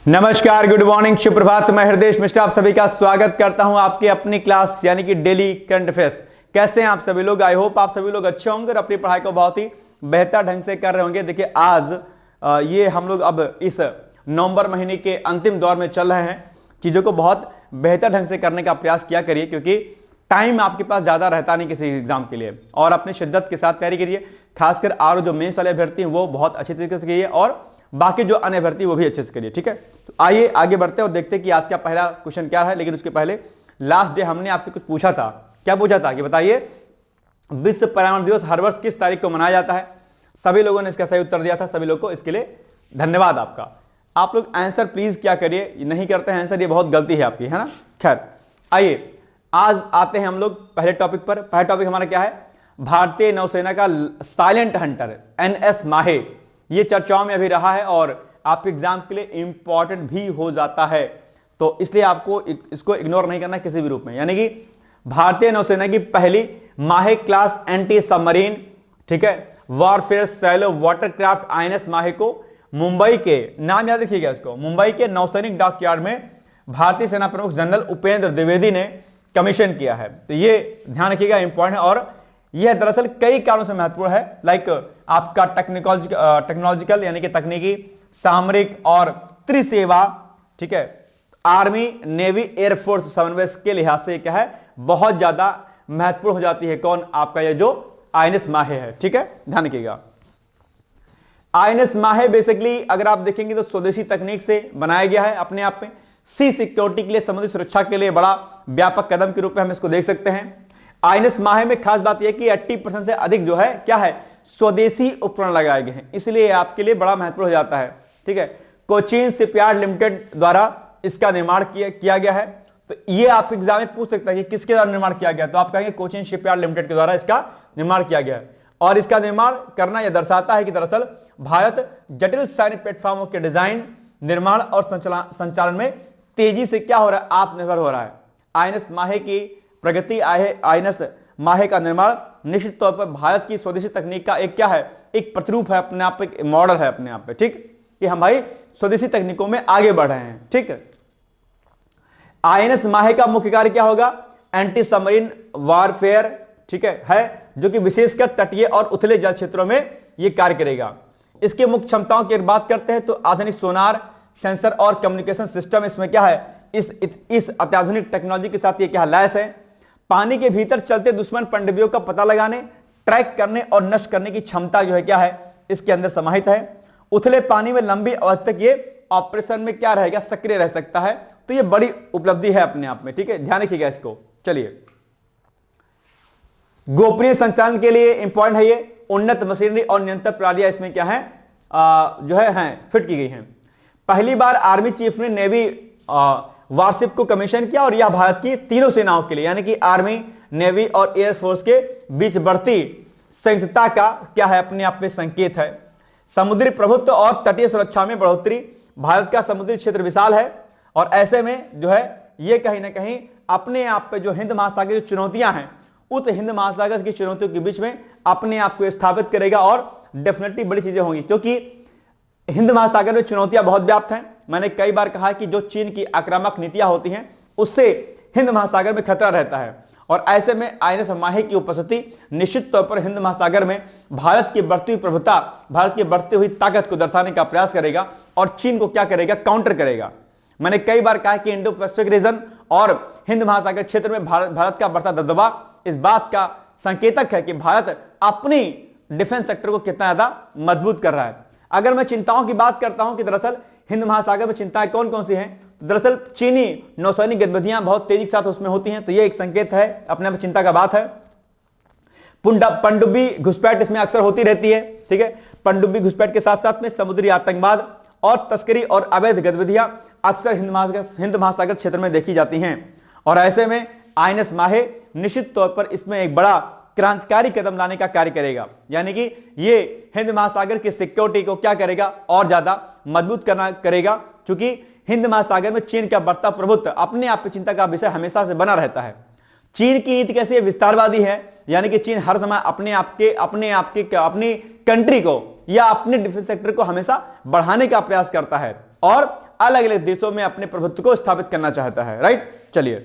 नमस्कार, good morning, सुप्रभात। मैं हृदय मिश्रा आप सभी का स्वागत करता हूं आपकी अपनी क्लास यानी कि डेली करंट अफेयर्स। कैसे हैं आप सभी लोग? आई होप आप सभी लोग अच्छे होंगे और अपनी पढ़ाई को बहुत ही बेहतर ढंग से कर रहे होंगे। देखिए आज ये हम लोग अब इस नवंबर महीने के अंतिम दौर में चल रहे हैं। चीजों को बहुत बेहतर ढंग से करने का प्रयास किया करिए, क्योंकि टाइम आपके पास ज्यादा रहता नहीं किसी एग्जाम के लिए, और अपने शिद्दत के साथ तैयारी करिए। खासकर और जो मेंस वाले अभ्यर्थी हैं वो बहुत अच्छी तरीके से करिए, और बाकी जो अन्य अभ्यर्थी वो भी अच्छे से करिए। ठीक है, तो आइए आगे बढ़ते हैं और देखते हैं कि आज का पहला क्वेश्चन क्या है। लेकिन उसके पहले लास्ट डे हमने आपसे कुछ पूछा था। क्या पूछा था कि बताइए विश्व पर्यावरण दिवस हर वर्ष किस तारीख को मनाया जाता है? सभी लोगों ने इसका सही उत्तर दिया था। सभी लोगों को इसके लिए धन्यवाद आपका। आप लोग आंसर प्लीज क्या करिए, नहीं करते हैं आंसर, ये बहुत गलती है आपकी, है ना। खैर आइए आज आते हैं हम लोग पहले टॉपिक पर। पहला टॉपिक हमारा क्या है? भारतीय नौसेना का साइलेंट हंटर NS माहे, ये चर्चाओं में अभी रहा है और आपके एग्जाम के लिए इंपॉर्टेंट भी हो जाता है, तो इसलिए आपको इसको इग्नोर नहीं करना किसी भी रूप में। यानी कि भारतीय नौसेना की पहली माहे क्लास एंटी सबमरीन, ठीक है, वॉरफेयर सैलो वाटरक्राफ्ट INS माहे को मुंबई के, नाम याद रखिएगा इसको, मुंबई के नौसैनिक डॉकयार्ड में भारतीय सेना प्रमुख जनरल उपेंद्र द्विवेदी ने कमीशन किया है। तो ये ध्यान रखिएगा, इंपॉर्टेंट है। और यह दरअसल कई कारणों से महत्वपूर्ण है, लाइक आपका टेक्नोलॉजिकल यानी कि तकनीकी, सामरिक और त्रिसेवा, ठीक है, आर्मी नेवी एयरफोर्स समन्वय के लिहाज से क्या है, बहुत ज्यादा महत्वपूर्ण हो जाती है। कौन? आपका ये जो INS माहे है। ठीक है, ध्यान रखिएगा। INS माहे बेसिकली अगर आप देखेंगे तो स्वदेशी तकनीक से बनाया गया है। अपने आप में सी सिक्योरिटी के लिए, समुद्री सुरक्षा के लिए बड़ा व्यापक कदम के रूप में हम इसको देख सकते हैं। INS माहे में खास बात यह कि 80% से अधिक जो है क्या है, स्वदेशी उपकरण लगाए गए हैं, इसलिए आपके लिए बड़ा महत्वपूर्ण हो जाता है। ठीक है, कोचीन शिपयार्ड लिमिटेड द्वारा इसका निर्माण किया गया है। तो ये आपके एग्जाम में पूछ सकता है कि किसके द्वारा निर्माण किया गया, तो आप कहेंगे कोचीन शिपयार्ड लिमिटेड के द्वारा इसका निर्माण किया गया है। और इसका निर्माण करना यह दर्शाता है कि दरअसल भारत जटिल सैन्य प्लेटफॉर्मों के डिजाइन, निर्माण और संचालन में तेजी से क्या हो रहा है, आत्मनिर्भर हो रहा है। INS माहे की प्रगति, INS माहे का निर्माण निश्चित तौर पर भारत की स्वदेशी तकनीक का एक क्या है, एक प्रतिरूप है, अपने आप एक मॉडल है अपने आप पे। ठीक, कि हम भाई स्वदेशी तकनीकों में आगे बढ़ रहे हैं। ठीक है, INS माहे का मुख्य कार्य क्या होगा? एंटी सबमरीन वॉरफेयर, ठीक है, जो कि विशेषकर तटीय और उथले जल क्षेत्रों में यह कार्य करेगा। इसके मुख्य क्षमताओं की बात करते हैं तो आधुनिक सोनार, सेंसर और कम्युनिकेशन सिस्टम इसमें क्या है, इस अत्याधुनिक टेक्नोलॉजी के साथ ये क्या लैस है। पानी के भीतर चलते दुश्मन पनडुब्बियों का पता लगाने, ट्रैक करने और नष्ट करने की क्षमता जो है क्या है, इसके अंदर समाहित है। उथले पानी में लंबी अवधि तक ये ऑपरेशन में क्या रहेगा, सक्रिय रह सकता है। तो ये बड़ी उपलब्धि है अपने आप में। ठीक है, ध्यान रखिएगा इसको। चलिए, गोपनीय संचालन के लिए इंपॉर्टेंट है ये। उन्नत मशीनरी और नियंत्रण प्रणालियां इसमें क्या है, जो है फिट की गई हैं। पहली बार आर्मी चीफ ने नेवी वारशिप को कमीशन किया, और यह भारत की तीनों सेनाओं के लिए यानी कि आर्मी, नेवी और एयरफोर्स के बीच बढ़ती संयुक्तता का क्या है, अपने आप में संकेत है। समुद्री प्रभुत्व और तटीय सुरक्षा में बढ़ोतरी। भारत का समुद्री क्षेत्र विशाल है, और ऐसे में जो है ये कहीं ना कहीं अपने आप पे जो हिंद महासागर की चुनौतियां हैं, उस हिंद महासागर की चुनौतियों के बीच में अपने आप को स्थापित करेगा, और डेफिनेटली बड़ी चीजें होंगी, क्योंकि हिंद महासागर में चुनौतियां बहुत व्याप्त हैं। मैंने कई बार कहा कि जो चीन की आक्रामक नीतियां होती हैं उससे हिंद महासागर में खतरा रहता है, और ऐसे में INS माहे की उपस्थिति निश्चित तौर पर हिंद महासागर में भारत की बढ़ती हुई प्रभुता, भारत की बढ़ती हुई ताकत को दर्शाने का प्रयास करेगा, और चीन को क्या करेगा, काउंटर करेगा। मैंने कई बार कहा कि इंडो पैसिफिक रीजन और हिंद महासागर क्षेत्र में भारत का बढ़ता दबदबा इस बात का संकेतक है कि भारत अपनी डिफेंस सेक्टर को कितना ज्यादा मजबूत कर रहा है। अगर मैं चिंताओं की बात करता हूं कि दरअसल हिंद महासागर में चिंताएं कौन कौन सी हैं, तो दरअसल चीनी नौसैनिक गतिविधियां बहुत तेजी के साथ उसमें होती हैं, तो यह एक संकेत है, अपने में चिंता का बात है। पनडुब्बी घुसपैठ इसमें अक्सर होती रहती है। ठीक है, पनडुब्बी घुसपैठ के साथ साथ में समुद्री आतंकवाद और तस्करी और अवैध गतिविधियां अक्सर हिंद महासागर क्षेत्र में देखी जाती हैं, और ऐसे में INS माहे निश्चित तौर पर इसमें एक बड़ा क्रांतिकारी कदम लाने का कार्य करेगा। यानी कि ये हिंद महासागर की सिक्योरिटी को क्या करेगा, और ज्यादा मजबूत करेगा, क्योंकि हिंद महासागर में चीन का बढ़ता प्रभुत्व अपने आप में चिंता का विषय हमेशा से बना रहता है। चीन की नीति कैसी है, विस्तारवादी है, यानी कि चीन हर समय अपनी कंट्री को या अपने डिफेंस सेक्टर को हमेशा बढ़ाने का प्रयास करता है, और अलग अलग देशों में अपने प्रभुत्व को स्थापित करना चाहता है। राइट, चलिए,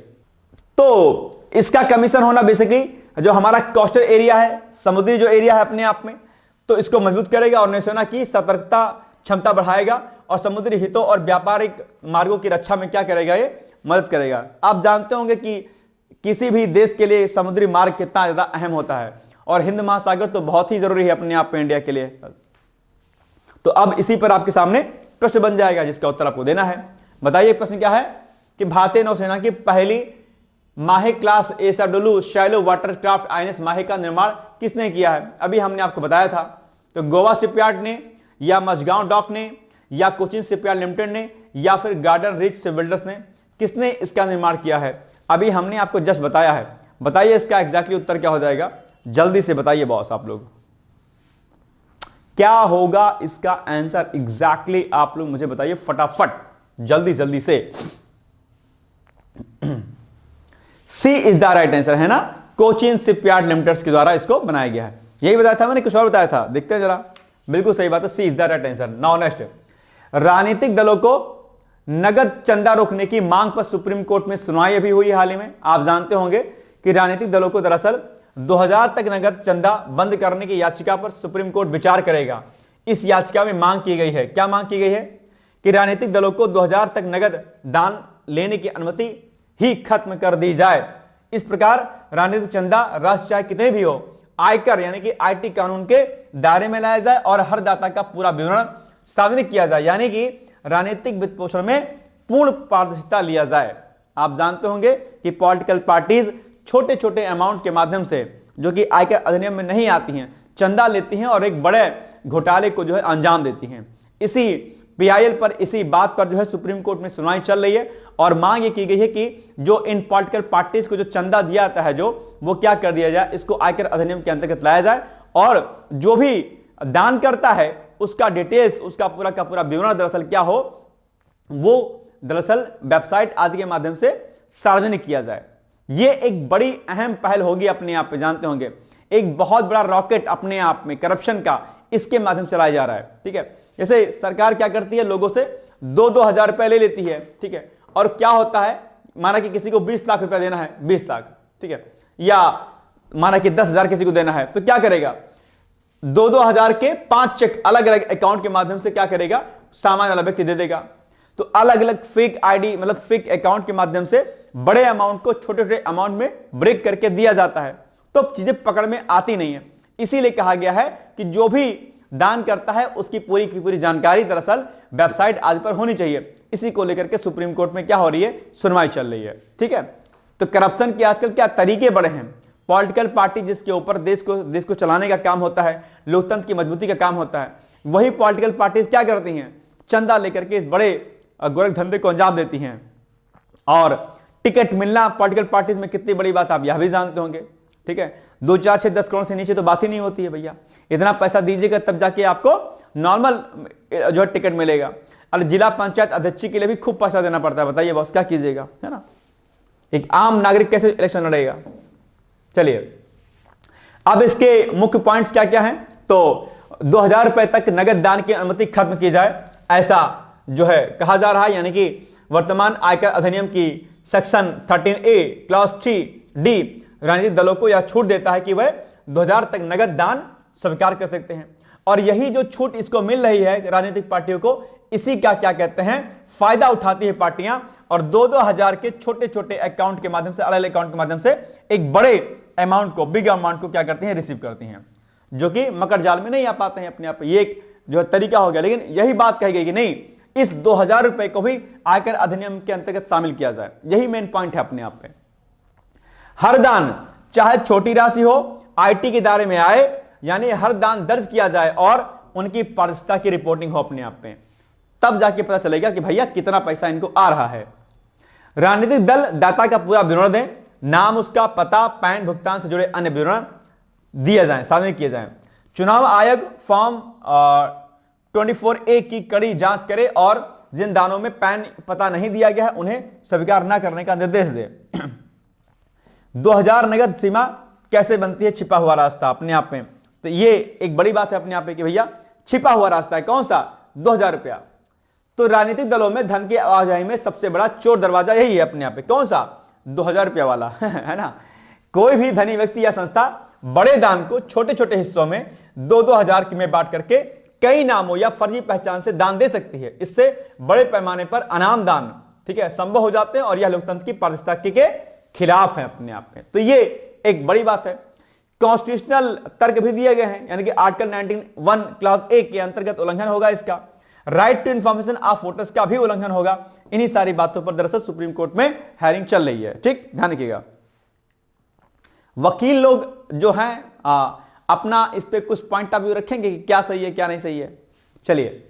तो इसका कमीशन होना बेसिकली जो हमारा कोस्टल एरिया है, समुद्री जो एरिया है अपने आप में, तो इसको मजबूत करेगा और नौसेना की सतर्कता क्षमता बढ़ाएगा और समुद्री हितों और व्यापारिक मार्गों की रक्षा में क्या करेगा, ये मदद करेगा। आप जानते होंगे कि किसी भी देश के लिए समुद्री मार्ग कितना ज्यादा अहम होता है और हिंद महासागर तो बहुत ही जरूरी है अपने आप में इंडिया के लिए। तो अब इसी पर आपके सामने प्रश्न बन जाएगा जिसका उत्तर आपको देना है। बताइए प्रश्न क्या है कि भारतीय नौसेना की पहली माहे class SW shallow watercraft INS माहे का निर्माण किसने किया है? अभी हमने आपको बताया था, तो गोवा शिपयार्ड ने या मझगांव डॉक ने या कोचिन शिपयार्ड लिमिटेड ने या फिर गार्डन रिच शिपबिल्डर्स ने, किसने इसका निर्माण किया है? अभी हमने आपको जस्ट बताया है। बताइए इसका एग्जैक्टली उत्तर क्या हो जाएगा, जल्दी से बताइए बॉस आप लोग, क्या होगा इसका आंसर एग्जैक्टली आप लोग मुझे बताइए फटाफट, जल्दी जल्दी से। सी इज द राइट आंसर है ना, कोचिन शिपयार्ड लिमिटेड के द्वारा इसको बनाया गया है। यही बताया था मैंने, कुछ और बताया था, देखते हैं जरा। बिल्कुल सही बात है, C is the right answer. Now next, राजनीतिक दलों को नगद चंदा रोकने की मांग पर सुप्रीम कोर्ट में सुनवाई अभी हुई हाल ही में। आप जानते होंगे कि राजनीतिक दलों को दरअसल 2000 तक नगद चंदा बंद करने की याचिका पर सुप्रीम कोर्ट विचार करेगा। इस याचिका में मांग की गई है, क्या मांग की गई है कि राजनीतिक दलों को 2000 तक नगद दान लेने की अनुमति ही खत्म कर दी जाए। इस प्रकार राजनीतिक चंदा राशि चाहे कितने भी हो, आयकर यानी कि आईटी कानून के दायरे में लाया जाए और हर दाता का पूरा विवरण सार्वजनिक किया जाए, यानी कि राजनीतिक वित्त पोषण में पूर्ण पारदर्शिता लिया जाए। आप जानते होंगे कि पॉलिटिकल पार्टीज छोटे छोटे अमाउंट के माध्यम से, जो कि आयकर अधिनियम में नहीं आती हैं, चंदा लेती हैं और एक बड़े घोटाले को जो है अंजाम देती हैं। इसी पीआईएल पर, इसी बात पर जो है सुप्रीम कोर्ट में सुनवाई चल रही है और मांग ये की गई है कि जो इन पॉलिटिकल पार्टीज को जो चंदा दिया जाता है, जो वो क्या कर दिया जाए, इसको आयकर अधिनियम के अंतर्गत लाया जाए और जो भी दान करता है उसका डिटेल्स, उसका पूरा का पूरा विवरण दरअसल क्या हो, वो दरअसल वेबसाइट आदि के माध्यम से सार्वजनिक किया जाए। ये एक बड़ी अहम पहल होगी अपने आप पे, जानते होंगे एक बहुत बड़ा रॉकेट अपने आप में करप्शन का इसके माध्यम से चलाया जा रहा है। ठीक है, जैसे सरकार क्या करती है, लोगों से 2-2 हजार रुपए ले लेती है। ठीक है, और क्या होता है, माना कि किसी को 20 लाख रुपया देना है, 20 लाख, ठीक है, या माना कि 10,000 किसी को देना है, तो क्या करेगा, 2-2 हजार के 5 चेक अलग अलग अकाउंट के माध्यम से क्या करेगा, सामान्य वाला व्यक्ति दे देगा। तो अलग अलग फेक आईडी मतलब फेक अकाउंट के माध्यम से बड़े अमाउंट को छोटे छोटे अमाउंट में ब्रेक करके दिया जाता है, तो चीजें पकड़ में आती नहीं है। इसीलिए कहा गया है कि जो भी दान करता है उसकी पूरी की पूरी जानकारी दरअसल वेबसाइट आदि पर होनी चाहिए। इसी को लेकर के सुप्रीम कोर्ट में क्या हो रही है, सुनवाई चल रही है। ठीक है, तो करप्शन के आजकल क्या तरीके बड़े हैं। पॉलिटिकल पार्टी जिसके ऊपर देश को चलाने का काम होता है, लोकतंत्र की मजबूती का काम होता है, वही पॉलिटिकल पार्टीज क्या करती हैं, चंदा लेकर के इस बड़े गोरख धंधे को अंजाम देती हैं। और टिकट मिलना पॉलिटिकल पार्टीज में कितनी बड़ी बात, आप यह भी जानते होंगे। ठीक है, 2, 4, 6, 10 करोड़ से नीचे तो बात ही नहीं होती है भैया। इतना पैसा दीजिएगा तब जाके आपको नॉर्मल जो है टिकट मिलेगा। और जिला पंचायत अध्यक्ष के लिए भी खूब पैसा देना पड़ता है। बताइए बॉस क्या कीजिएगा, है ना, एक आम नागरिक कैसे इलेक्शन लड़ेगा। चलिए अब इसके मुख्य पॉइंट्स क्या क्या हैं, तो 2000 रुपए तक नगद दान की अनुमति खत्म की जाए, ऐसा जो है कहा जा रहा है। यानी कि वर्तमान आयकर अधिनियम की सेक्शन 13A क्लॉज 3D राजनीतिक दलों को यह छूट देता है कि वह 2000 तक नगद दान स्वीकार कर सकते हैं। और यही जो छूट इसको मिल रही है राजनीतिक पार्टियों को, इसी का क्या कहते हैं, फायदा उठाती है पार्टियां और 2-2 हजार के छोटे छोटे अकाउंट के माध्यम से, अलग अलग अकाउंट के माध्यम से एक बड़े अमाउंट को, बिग अमाउंट को क्या करती हैं, रिसीव करती हैं, जो कि मकर जाल में नहीं आ पाते हैं अपने आप। ये एक जो है तरीका हो गया। लेकिन यही बात कही गई कि नहीं, इस 2000 रुपए को भी आयकर अधिनियम के अंतर्गत शामिल किया जाए। यही मेन पॉइंट है अपने आप पे। हर दान चाहे छोटी राशि हो, आईटी के दायरे में आए, यानी हर दान दर्ज किया जाए और उनकी पारदर्शिता की रिपोर्टिंग हो अपने आप में, तब जाके पता चलेगा कि भैया कितना पैसा इनको आ रहा है। राजनीतिक दल दाता का पूरा विवरण दें, नाम, उसका पता, पैन, भुगतान से जुड़े अन्य विवरण दिए जाएं, सार्वजनिक किए जाएं। चुनाव आयोग फॉर्म 24A की कड़ी जांच करे और जिन दानों में पैन पता नहीं दिया गया है उन्हें स्वीकार न करने का निर्देश दे। 2000 नगद सीमा कैसे बनती है, छिपा हुआ रास्ता अपने आप में। तो ये एक बड़ी बात है अपने आप में कि भैया छिपा हुआ रास्ता है, कौन सा, 2000 रुपया। तो राजनीतिक दलों में धन की आवाजाही में सबसे बड़ा चोर दरवाजा यही है अपने आप पे। कौन सा? 2000 रुपया वाला है ना। कोई भी धनी व्यक्ति या संस्था बड़े दान को छोटे छोटे हिस्सों में 2-2 हजार में बांट करके कई नामों या फर्जी पहचान से दान दे सकती है। इससे बड़े पैमाने पर अनाम दान, ठीक है, संभव हो जाते हैं और यह लोकतंत्र की पारदर्शिता के खिलाफ है अपने आप में। तो ये एक बड़ी बात है। कॉन्स्टिट्यूशनल तर्क भी दिए गए हैं, यानी कि आर्टिकल 19(1) क्लॉज ए के अंतर्गत उल्लंघन होगा इसका। Right to information of voters का भी उल्लंघन होगा। इन्हीं सारी बातों पर दरअसल सुप्रीम कोर्ट में हेयरिंग चल रही है। ठीक, ध्यान रखिएगा। वकील लोग जो हैं अपना इस पे कुछ पॉइंट ऑफ व्यू रखेंगे कि क्या सही है क्या नहीं सही है। चलिए,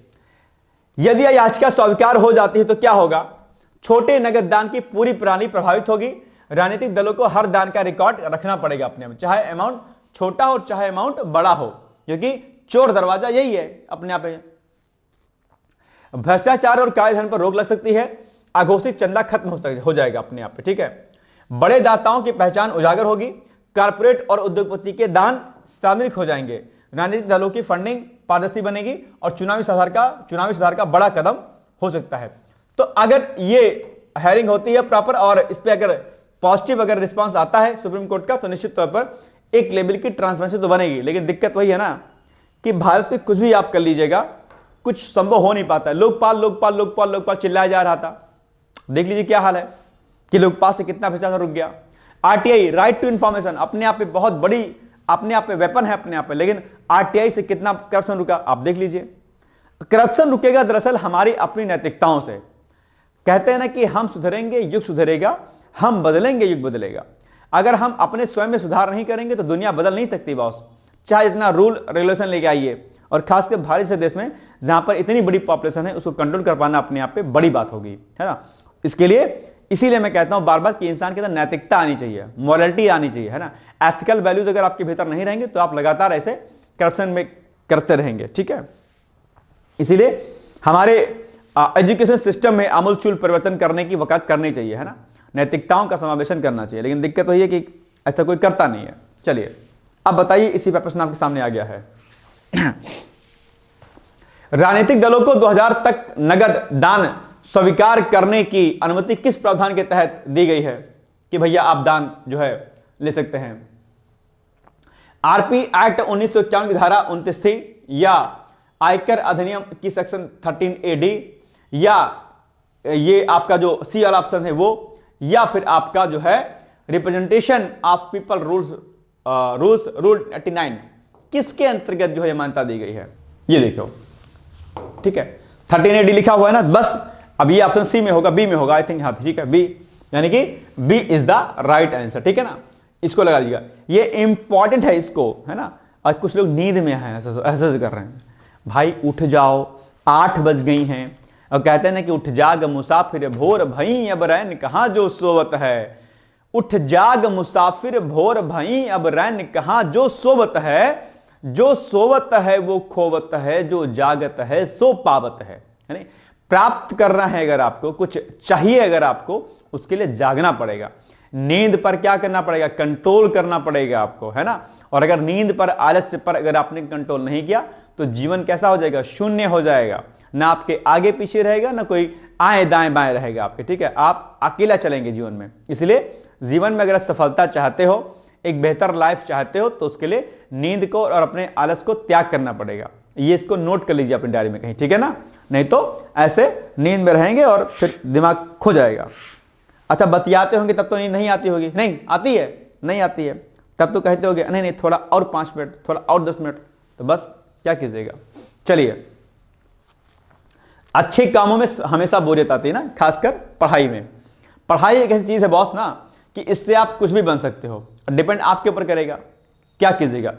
यदि याचिका स्वीकार हो जाती है तो क्या होगा? छोटे नगद दान की पूरी प्रणाली प्रभावित होगी। राजनीतिक दलों को हर दान का रिकॉर्ड रखना पड़ेगा अपने में, चाहे अमाउंट छोटा हो चाहे अमाउंट बड़ा हो, क्योंकि चोर दरवाजा यही है अपने आप में। भ्रष्टाचार और काले धन पर रोक लग सकती है। अघोषित चंदा खत्म हो जाएगा अपने आप पे। ठीक है, बड़े दाताओं की पहचान उजागर होगी। कारपोरेट और उद्योगपति के दान सार्वजनिक हो जाएंगे। राजनीतिक दलों की फंडिंग पारदर्शी बनेगी और चुनावी सुधार का बड़ा कदम हो सकता है। तो अगर ये हेयरिंग होती है प्रॉपर और इस पे अगर पॉजिटिव अगर रिस्पांस आता है सुप्रीम कोर्ट का, तो निश्चित तौर पर एक लेवल की ट्रांसपेरेंसी तो बनेगी। लेकिन दिक्कत वही है ना कि भारत में कुछ भी आप कर लीजिएगा, कुछ संभव हो नहीं पाता है। लोकपाल चिल्लाया जा रहा था, देख लीजिए क्या हाल है कि लोकपाल से कितना भ्रष्टाचार रुक गया। आरटीआई, राइट टू इंफॉर्मेशन, अपने आप में बहुत बड़ी अपने आप में वेपन है अपने आप में, लेकिन आरटीआई से कितना करप्शन रुका आप देख लीजिए। करप्शन रुकेगा दरअसल हमारी अपनी नैतिकताओं से। कहते हैं ना कि हम सुधरेंगे युग सुधरेगा, हम बदलेंगे युग बदलेगा। अगर हम अपने स्वयं में सुधार नहीं करेंगे तो दुनिया बदल नहीं सकती बॉस, चाहे इतना रूल रेगुलेशन लेके आइए। और खासकर भारत से देश में जहां पर इतनी बड़ी पॉपुलेशन है, उसको कंट्रोल कर पाना अपने आप पे बड़ी बात होगी, है ना। इसके लिए इसीलिए मैं कहता हूं बार बार कि इंसान के अंदर नैतिकता आनी चाहिए, मोरालिटी आनी चाहिए, है ना। एथिकल वैल्यूज अगर आपके भीतर नहीं रहेंगे तो आप लगातार ऐसे करप्शन में करते रहेंगे। ठीक है, इसीलिए हमारे एजुकेशन सिस्टम में आमूलचूल परिवर्तन करने की वकालत करनी चाहिए, है ना। नैतिकताओं का समावेशन करना चाहिए, लेकिन दिक्कत वही है कि ऐसा कोई करता नहीं है। चलिए अब बताइए, इसी पर प्रश्न आपके सामने आ गया है। राजनीतिक दलों को 2000 तक नगद दान स्वीकार करने की अनुमति किस प्रावधान के तहत दी गई है कि भैया आप दान जो है ले सकते हैं? आरपी एक्ट 1951 की धारा 29 थी, या आयकर अधिनियम की सेक्शन 13AD, या ये आपका जो सी वाला ऑप्शन है वो, या फिर आपका जो है रिप्रेजेंटेशन ऑफ पीपल रूल 89, किसके अंतर्गत जो है मान्यता दी गई है? ये देखो, ठीक है, 13AD लिखा हुआ है ना। बस अब ये ऑप्शन सी में होगा, बी में होगा आई थिंक। हाँ ठीक है, बी, यानी कि B is the right answer. ठीक है ना, इसको लगा लीजिएगा, ये इंपॉर्टेंट है इसको, है ना। आज कुछ लोग नींद में हैं, ऐसा कर रहे हैं। भाई उठ जाओ, 8 बज गई हैं, और कहते हैं ना कि उठ जाग मुसाफिर भोर भई अब रैन कहां जो सोवत है। उठ जाग मुसाफिर भोर भई अब रैन कहां जो सोवत है। जो सोवत है वो खोवत है, जो जागत है सो पावत है। यानी प्राप्त करना है अगर आपको, कुछ चाहिए अगर आपको, उसके लिए जागना पड़ेगा। नींद पर क्या करना पड़ेगा? कंट्रोल करना पड़ेगा आपको, है ना। और अगर नींद पर, आलस्य पर अगर आपने कंट्रोल नहीं किया तो जीवन कैसा हो जाएगा? शून्य हो जाएगा। ना आपके आगे पीछे रहेगा, ना कोई आए दाएं बाएं रहेगा आपके। ठीक है, आप अकेला चलेंगे जीवन में। इसलिए जीवन में अगर सफलता चाहते हो, एक बेहतर लाइफ चाहते हो, तो उसके लिए नींद को और अपने आलस को त्याग करना पड़ेगा। ये इसको नोट कर लीजिए अपनी डायरी में कहीं, ठीक है ना। नहीं तो ऐसे नींद में रहेंगे और फिर दिमाग खो जाएगा। अच्छा, बतियाते होंगे तब तो नींद नहीं आती होगी? नहीं आती है, नहीं आती है, तब तो कहते होगे नहीं नहीं थोड़ा और 5 मिनट, थोड़ा और 10 मिनट, तो बस क्या कीजिएगा। चलिए, अच्छे कामों में हमेशा बोरियत आती है ना, खासकर पढ़ाई में। पढ़ाई एक ऐसी चीज है बॉस ना कि इससे आप कुछ भी बन सकते हो, डिपेंड आपके ऊपर करेगा क्या कीजिएगा।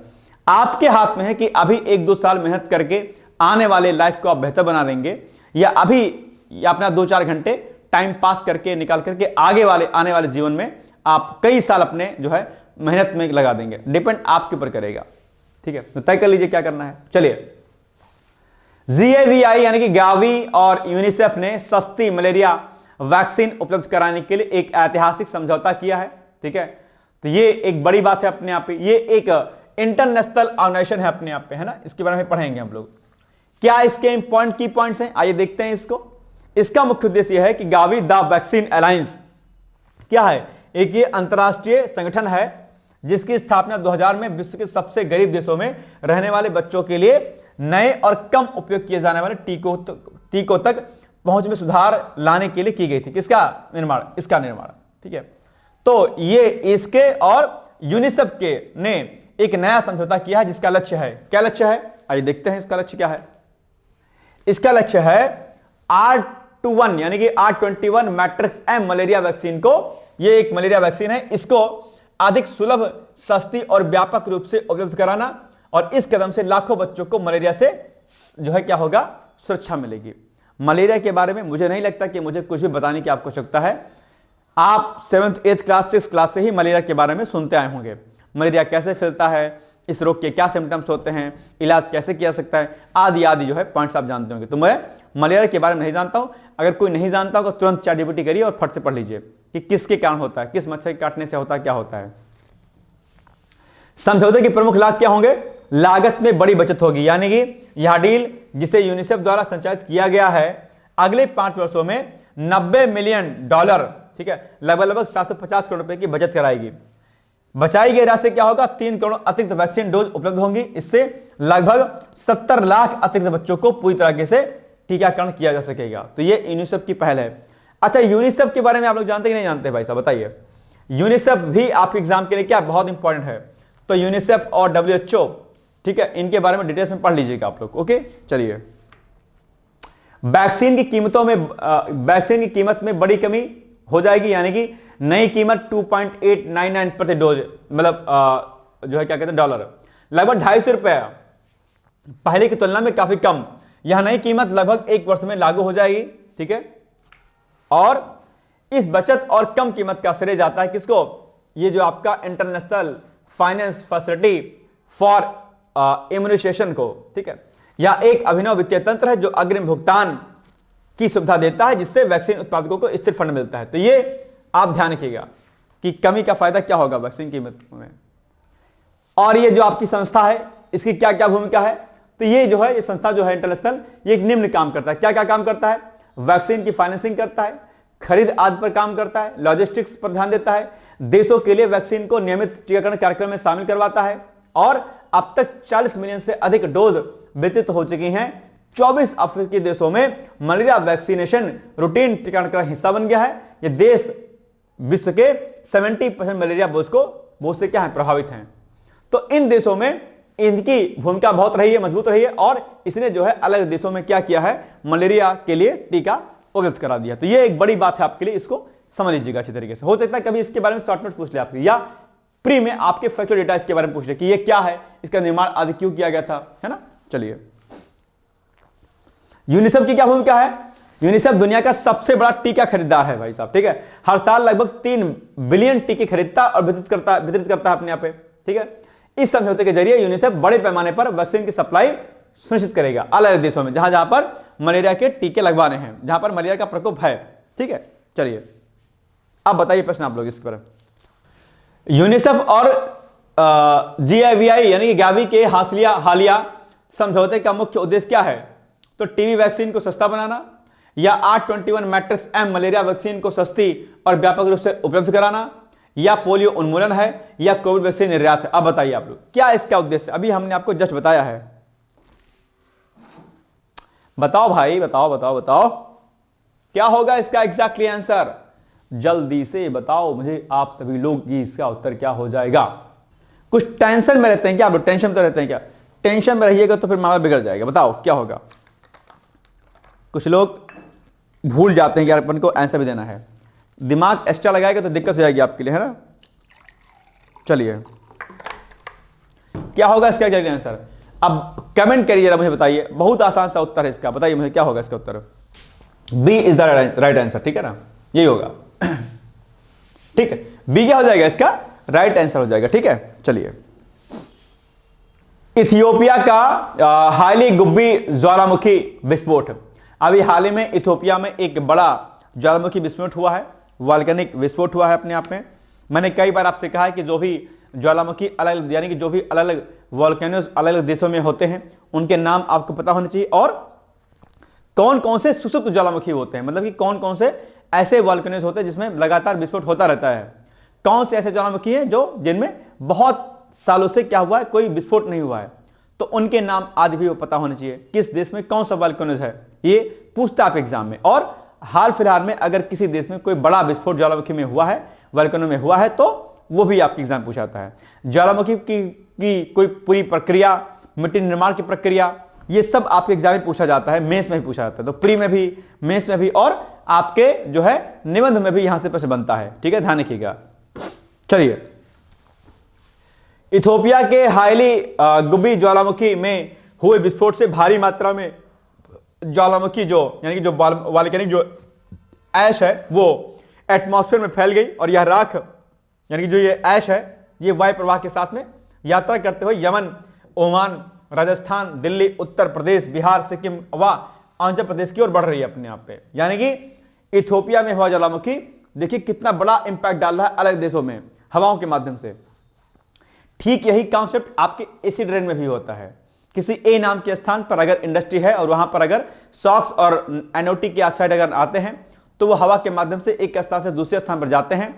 आपके हाथ में है कि अभी 1-2 साल मेहनत करके आने वाले लाइफ को आप बेहतर बना देंगे, या अभी या अपना 2-4 घंटे टाइम पास करके निकाल करके आने वाले जीवन में आप कई साल अपने जो है मेहनत में लगा देंगे। डिपेंड आपके ऊपर करेगा। ठीक है, तो तय कर लीजिए क्या करना है। चलिए, GAVI यानी कि गावी और यूनिसेफ ने सस्ती मलेरिया वैक्सीन उपलब्ध कराने के लिए एक ऐतिहासिक समझौता किया है। ठीक है, तो ये एक बड़ी बात है अपने आप पे। ये एक इंटरनेशनल ऑर्गेनाइजेशन है अपने आप पे, है ना। इसके बारे में पढ़ेंगे हम लोग। क्या इसके इंपॉर्टेंट की पॉइंट्स हैं, आइए देखते हैं इसको। इसका मुख्य उद्देश्य यह है कि गावी द वैक्सीन अलायंस क्या है, एक ये अंतरराष्ट्रीय संगठन है जिसकी स्थापना 2000 में विश्व के सबसे गरीब देशों में रहने वाले बच्चों के लिए नए और कम उपयोग किए जाने वाले टीकों तक पहुंच में सुधार लाने के लिए की गई थी। किसका निर्माण, इसका निर्माण, ठीक है। तो ये इसके और यूनिसेफ के ने एक नया समझौता किया है जिसका लक्ष्य है, क्या लक्ष्य है, आइए देखते हैं इसका लक्ष्य क्या है। इसका लक्ष्य है R21 यानी कि R21 matrix M malaria vaccine को, ये एक मलेरिया वैक्सीन है, इसको अधिक सुलभ, सस्ती और व्यापक रूप से उपलब्ध कराना, और इस कदम से लाखों बच्चों को मलेरिया से जो है क्या होगा, सुरक्षा मिलेगी। मलेरिया के बारे में मुझे नहीं लगता कि मुझे कुछ भी बताने की आपको आवश्यकता है। आप 7th 8th class 6th class से ही मलेरिया के बारे में सुनते आए होंगे। मलेरिया कैसे फैलता है, इस रोग के क्या सिम्टम्स होते हैं, इलाज कैसे किया सकता है, आदि आदि जो है पॉइंट्स आप जानते होंगे। तो मैं मलेरिया के बारे में नहीं जानता हूं। अगर कोई नहीं जानता हो तो तुरंत ChatGPT करिए और फट से पढ़ लीजिए कि किसके कारण होता है, किस मच्छर के काटने से होता है, क्या होता है। समझौते के प्रमुख लाभ क्या होंगे, लागत में बड़ी बचत होगी, यानी कि यह डील जिसे यूनिसेफ द्वारा संचालित किया गया है अगले 5 वर्षों में $90 मिलियन, ठीक है, लगभग 750 करोड़ रुपए की बचत कराएगी। बचाई गई राशि क्या होगा, 3 करोड़ अतिरिक्त वैक्सीन डोज उपलब्ध होंगी। इससे लगभग 70 लाख अतिरिक्त बच्चों को पूरी तरीके से टीकाकरण किया जा सकेगा। तो ये यूनिसेफ की पहल है। अच्छा, यूनिसेफ के बारे में आप लोग जानते कि नहीं जानते भाई साहब, बताइए। यूनिसेफ भी आपके एग्जाम के लिए क्या बहुत इंपॉर्टेंट है। तो यूनिसेफ और WHO, ठीक है, इनके बारे में डिटेल्स में पढ़ लीजिएगा आप लोग। ओके, चलिए। वैक्सीन की कीमत में बड़ी कमी हो जाएगी, यानी कि नई कीमत 2.899 प्रति डोज, मतलब जो है क्या कहते हैं डॉलर, लगभग ₹250 पहले की तुलना में काफी कम। यह नई कीमत लगभग 1 वर्ष में लागू हो जाएगी, ठीक है। और इस बचत और कम कीमत का श्रेय जाता है किसको, ये जो आपका International Finance Facility for Immunisation को, ठीक है। यह एक अभिनव वित्तीय तंत्र है जो अग्रिम भुगतान की सुविधा देता है, जिससे वैक्सीन उत्पादकों को स्थिर फंड मिलता है। तो ये आप ध्यान रखिएगा कि कमी का फायदा क्या होगा वैक्सीन कीमत में। और ये जो आपकी संस्था है इसकी क्या क्या भूमिका है, तो ये जो है, ये संस्था जो है इंटरनेशनल, ये एक निम्न काम करता है। क्या क्या काम करता है, वैक्सीन की फाइनेंसिंग करता है, खरीद आदि पर काम करता है, लॉजिस्टिक्स पर ध्यान देता है, देशों के लिए वैक्सीन को नियमित टीकाकरण कार्यक्रम में शामिल करवाता है, और अब तक 40 मिलियन से अधिक डोज वितरित हो चुकी हैं। 24 अफ्रीकी देशों में मलेरिया वैक्सीनेशन रूटीन टीकाकरण का हिस्सा बन गया है। ये देश विश्व के 70% मलेरिया बोझ से क्या है, प्रभावित हैं। तो इन देशों में इनकी भूमिका बहुत रही है, मजबूत रही है, और इसने जो है अलग देशों में क्या किया है, मलेरिया के लिए टीका उपलब्ध करा दिया। तो ये एक बड़ी बात है आपके लिए, इसको समझ लीजिएगा अच्छी तरीके से। हो सकता है कभी इसके बारे में शॉर्ट नोट पूछ ले आपसे, या प्री में आपके फैक्चुअल डेटा इसके बारे में पूछ ले कि ये क्या है, इसका निर्माण आदि क्यों किया गया था, है ना। चलिए, यूनिसेफ की क्या भूमिका है, यूनिसेफ दुनिया का सबसे बड़ा टीका खरीदार है भाई साहब, ठीक है। हर साल लगभग 3 बिलियन टीके खरीदता और वितरित करता है अपने यहाँ पे, ठीक है। इस समझौते के जरिए यूनिसेफ बड़े पैमाने पर वैक्सीन की सप्लाई सुनिश्चित करेगा अलग अलग देशों में जहां पर मलेरिया के टीके लगवाने हैं, जहां पर मलेरिया का प्रकोप है, ठीक है। चलिए, अब बताइए प्रश्न आप लोग इस पर। यूनिसेफ और GAVI यानी कि गावी के हालिया समझौते का मुख्य उद्देश्य क्या है, तो टीबी वैक्सीन को सस्ता बनाना, या R21 matrix M malaria vaccine को सस्ती और व्यापक रूप से उपलब्ध कराना, या पोलियो उन्मूलन है, या कोविड वैक्सीन निर्यात है। अब बताइए आप लोग क्या इसका उद्देश्य, अभी हमने आपको जस्ट बताया है। बताओ भाई, बताओ क्या होगा इसका एग्जैक्टली आंसर, जल्दी से बताओ मुझे आप सभी लोग कि इसका उत्तर क्या हो जाएगा। कुछ टेंशन में रहते हैं क्या आप लोग, टेंशन में रहते हैं क्या, टेंशन में रहिएगा तो फिर मामला बिगड़ जाएगा। बताओ क्या होगा, कुछ लोग भूल जाते हैं कि यार अपन को आंसर भी देना है, दिमाग एक्स्ट्रा लगाएगा तो दिक्कत हो जाएगी आपके लिए, है ना। चलिए, क्या होगा इसका एग्जैक्ट आंसर, अब कमेंट करिए जरा, मुझे बताइए। बहुत आसान सा उत्तर है इसका, बताइए मुझे क्या होगा इसका उत्तर। B is the right answer, ठीक है ना, यही होगा, ठीक है। बी क्या हो जाएगा इसका राइट आंसर हो जाएगा, ठीक है। चलिए, इथियोपिया का हाली गुब्बी ज्वालामुखी विस्फोट। अभी हाल ही में इथियोपिया में एक बड़ा ज्वालामुखी विस्फोट हुआ है, वॉल्केनिक विस्फोट हुआ है अपने आप में। मैंने कई बार आपसे कहा है कि जो भी ज्वालामुखी अलग, यानी कि जो भी अलग अलग वॉल्केनोज अलग अलग देशों में होते हैं उनके नाम आपको पता होने चाहिए, और कौन कौन से सुषुप्त ज्वालामुखी होते हैं, मतलब कि कौन कौन से ऐसे वॉल्केनोज होते हैं जिसमें लगातार विस्फोट होता रहता है। कौन से ऐसे ज्वालामुखी हैं जो जिनमें बहुत सालों से क्या हुआ है, कोई विस्फोट नहीं हुआ है, तो उनके नाम आदि भी पता होने चाहिए। किस देश में कौन सा वॉल्केनोज है, ये पूछता आप एग्जाम में। और हाल फिलहाल में अगर किसी देश में कोई बड़ा विस्फोट ज्वालामुखी में हुआ है, वॉल्केनो में हुआ है, तो वो भी आपके एग्जाम पूछाता है। ज्वालामुखी की कोई पूरी प्रक्रिया, मिट्टी निर्माण की प्रक्रिया, ये सब आपके एग्जाम में पूछा जाता है, मेंस में भी पूछा जाता है। तो प्री में भी, मेंस में भी, और आपके जो है निबंध में भी यहां से प्रश्न बनता है। ठीक है, ध्यान रखिएगा। चलिए, इथोपिया के हाइली गुब्बी ज्वालामुखी में हुए विस्फोट से भारी मात्रा में ज्वालामुखी जो यानी कि जो वॉल्केनिक जो ऐश है वो एटमॉस्फेयर में फैल गई, और यह राख यानी कि जो ये ऐश है ये वायु प्रवाह के साथ में यात्रा करते हुए यमन, ओमान, राजस्थान, दिल्ली, उत्तर प्रदेश, बिहार, सिक्किम व आंध्र प्रदेश की ओर बढ़ रही है अपने आप पे। यानी कि इथोपिया में हुआ ज्वालामुखी देखिए कितना बड़ा इंपैक्ट डाल रहा है अलग देशों में हवाओं के माध्यम से। ठीक यही कॉन्सेप्ट आपके एसिड रेन में भी होता है। किसी ए नाम के स्थान पर अगर इंडस्ट्री है और वहां पर अगर सॉक्स और NO2 के ऑक्साइड अगर आते हैं तो वो हवा के माध्यम से एक स्थान से दूसरे स्थान पर जाते हैं।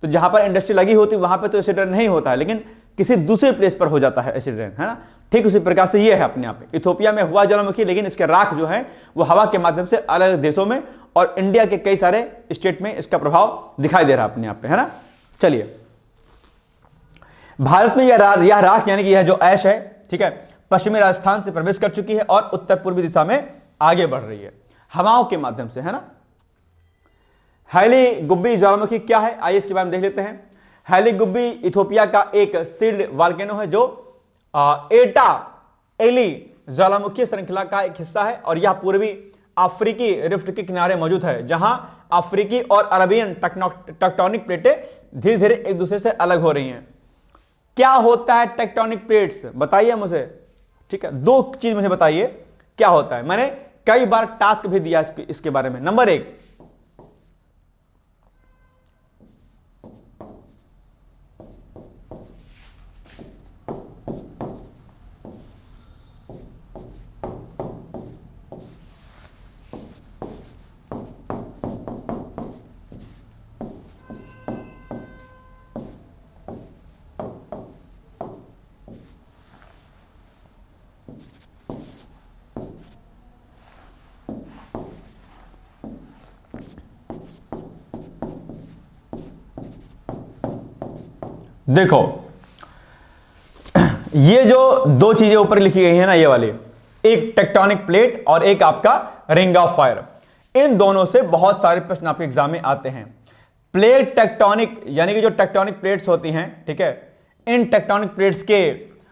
तो जहां पर इंडस्ट्री लगी होती वहां पर तो एसिड रेन नहीं होता है, लेकिन किसी दूसरे प्लेस पर हो जाता है एसिड रेन, है ना। ठीक उसी प्रकार से ये है अपने आप में इथोपिया में हुआ ज्वालामुखी, लेकिन इसके राख जो है वो हवा के माध्यम से अलग अलग देशों में और इंडिया के कई सारे स्टेट में इसका प्रभाव दिखाई दे रहा है अपने आप पे, है ना। चलिए, भारत में यह राख यानी कि यह जो ऐश है, ठीक है, पश्चिमी राजस्थान से प्रवेश कर चुकी है और उत्तर पूर्वी दिशा में आगे बढ़ रही है हवाओं के माध्यम से, है ना। हाइली गुब्बी ज्वालामुखी क्या है, आइए इसके बारे में देख लेते हैं। हाइली गुब्बी इथोपिया का एक सील्ड वॉल्केनो है जो एटा एली ज्वालामुखी श्रृंखला का एक हिस्सा है, और यह पूर्वी अफ्रीकी रिफ्ट के किनारे मौजूद है, जहां अफ्रीकी और अरबियन टेक्टोनिक प्लेटें धीरे धीरे एक दूसरे से अलग हो रही हैं। क्या होता है टेक्टोनिक प्लेट्स, बताइए मुझे। ठीक है, दो चीज मुझे बताइए क्या होता है। मैंने कई बार टास्क भी दिया इसके बारे में। नंबर 1, देखो ये जो दो चीजें ऊपर लिखी गई है ना, ये वाली, एक टेक्टोनिक प्लेट और एक आपका रिंग ऑफ फायर, इन दोनों से बहुत सारे प्रश्न आपके एग्जाम में आते हैं। प्लेट टेक्टोनिक यानी कि जो टेक्टोनिक प्लेट्स होती हैं, ठीक है, इन टेक्टोनिक प्लेट्स के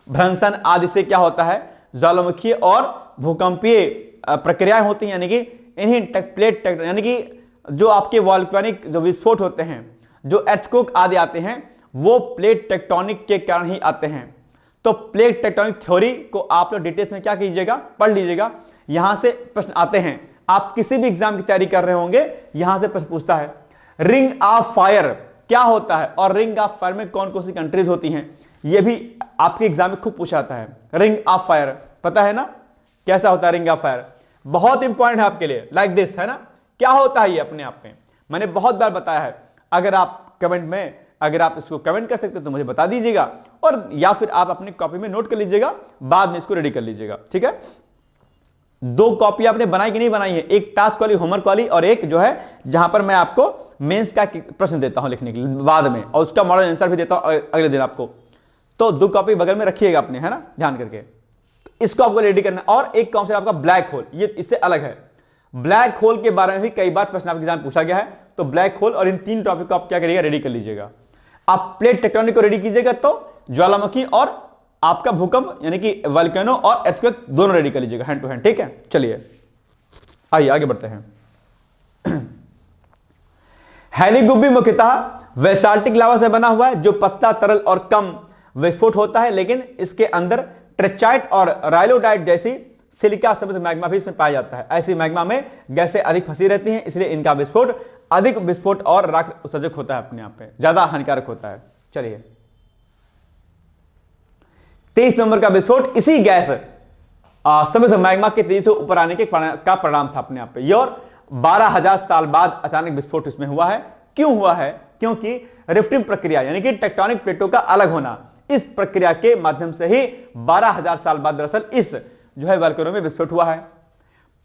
भ्रंशन आदि से क्या होता है, ज्वालामुखी और भूकंपीय प्रक्रियाएं होती हैं। यानी कि इन्हीं प्लेट यानी कि जो आपके वॉल्केनिक जो विस्फोट होते हैं, जो अर्थक्वेक आदि आते हैं, वो प्लेट टेक्टोनिक के कारण ही आते हैं। तो प्लेट टेक्टोनिक थ्योरी को आप लोग डिटेल्स में क्या कीजिएगा, पढ़ लीजिएगा। यहां से प्रश्न आते हैं, आप किसी भी एग्जाम की तैयारी कर रहे होंगे, यहां से प्रश्न पूछता है रिंग ऑफ फायर क्या होता है, और रिंग ऑफ फायर में कौन कौन सी कंट्रीज होती हैं, यह भी आपके एग्जाम में खूब पूछा जाता है। रिंग ऑफ फायर पता है ना, कैसा होता है रिंग ऑफ फायर, बहुत इंपॉर्टेंट है आपके लिए, लाइक दिस, है ना। क्या होता है ये अपने आप में, मैंने बहुत बार बताया है। अगर आप कमेंट में, अगर आप इसको कमेंट कर सकते तो मुझे बता दीजिएगा, और या फिर आप अपनी कॉपी में नोट कर लीजिएगा, बाद में इसको रेडी कर लीजिएगा। ठीक है, दो कॉपी आपने बनाई कि नहीं बनाई है, एक टास्क वाली, होमवर्क वाली, और एक जो है जहां पर मैं आपको मेंस का प्रश्न देता हूं लिखने के लिए बाद में, और उसका मॉडल आंसर भी देता हूं अगले दिन आपको। तो दो कॉपी बगल में रखिएगा अपने, है ना, ध्यान करके। तो इसको आपको रेडी करना। और एक कॉन्सेप्ट आपका ब्लैक होल, ये इससे अलग है। ब्लैक होल के बारे में भी कई बार प्रश्न आपके एग्जाम पूछा गया है। तो ब्लैक होल और इन तीन टॉपिक को आप क्या करिएगा, रेडी कर लीजिएगा। आप प्लेट टेक्टोनिक को रेडी कीजिएगा तो ज्वालामुखी और आपका भूकंप यानी कि वोल्केनो और अर्थक्वेक दोनों रेडी कर लीजिएगा हैंड टू हैंड। ठीक है, चलिए आइए आगे बढ़ते हैं। हेलीगुब्बी मुख्यतः बेसाल्टिक लावा से बना हुआ है, जो पतला, तरल और कम विस्फोट होता है, लेकिन इसके अंदर ट्रेचाइट और राइलोडाइट जैसी सिलिका समित मैग्मा भी इसमें पाया जाता है। ऐसी मैग्मा में गैसें अधिक फंसी रहती हैं, इसलिए इनका विस्फोट अधिक विस्फोट और राख उत्सर्जक होता है, अपने आप पे ज्यादा हानिकारक होता है। चलिए 23 नंबर का विस्फोट इसी गैस समृद्ध मैग्मा के तेजी से ऊपर आने के का परिणाम था अपने आप पे। और 12,000 साल बाद अचानक विस्फोट इसमें हुआ है। क्यों हुआ है? क्योंकि रिफ्टिंग प्रक्रिया यानी कि टेक्टोनिक प्लेटों का अलग होना, इस प्रक्रिया के माध्यम से ही 12,000 साल बाद दरअसल इस जो है वोल्केनो में विस्फोट हुआ है।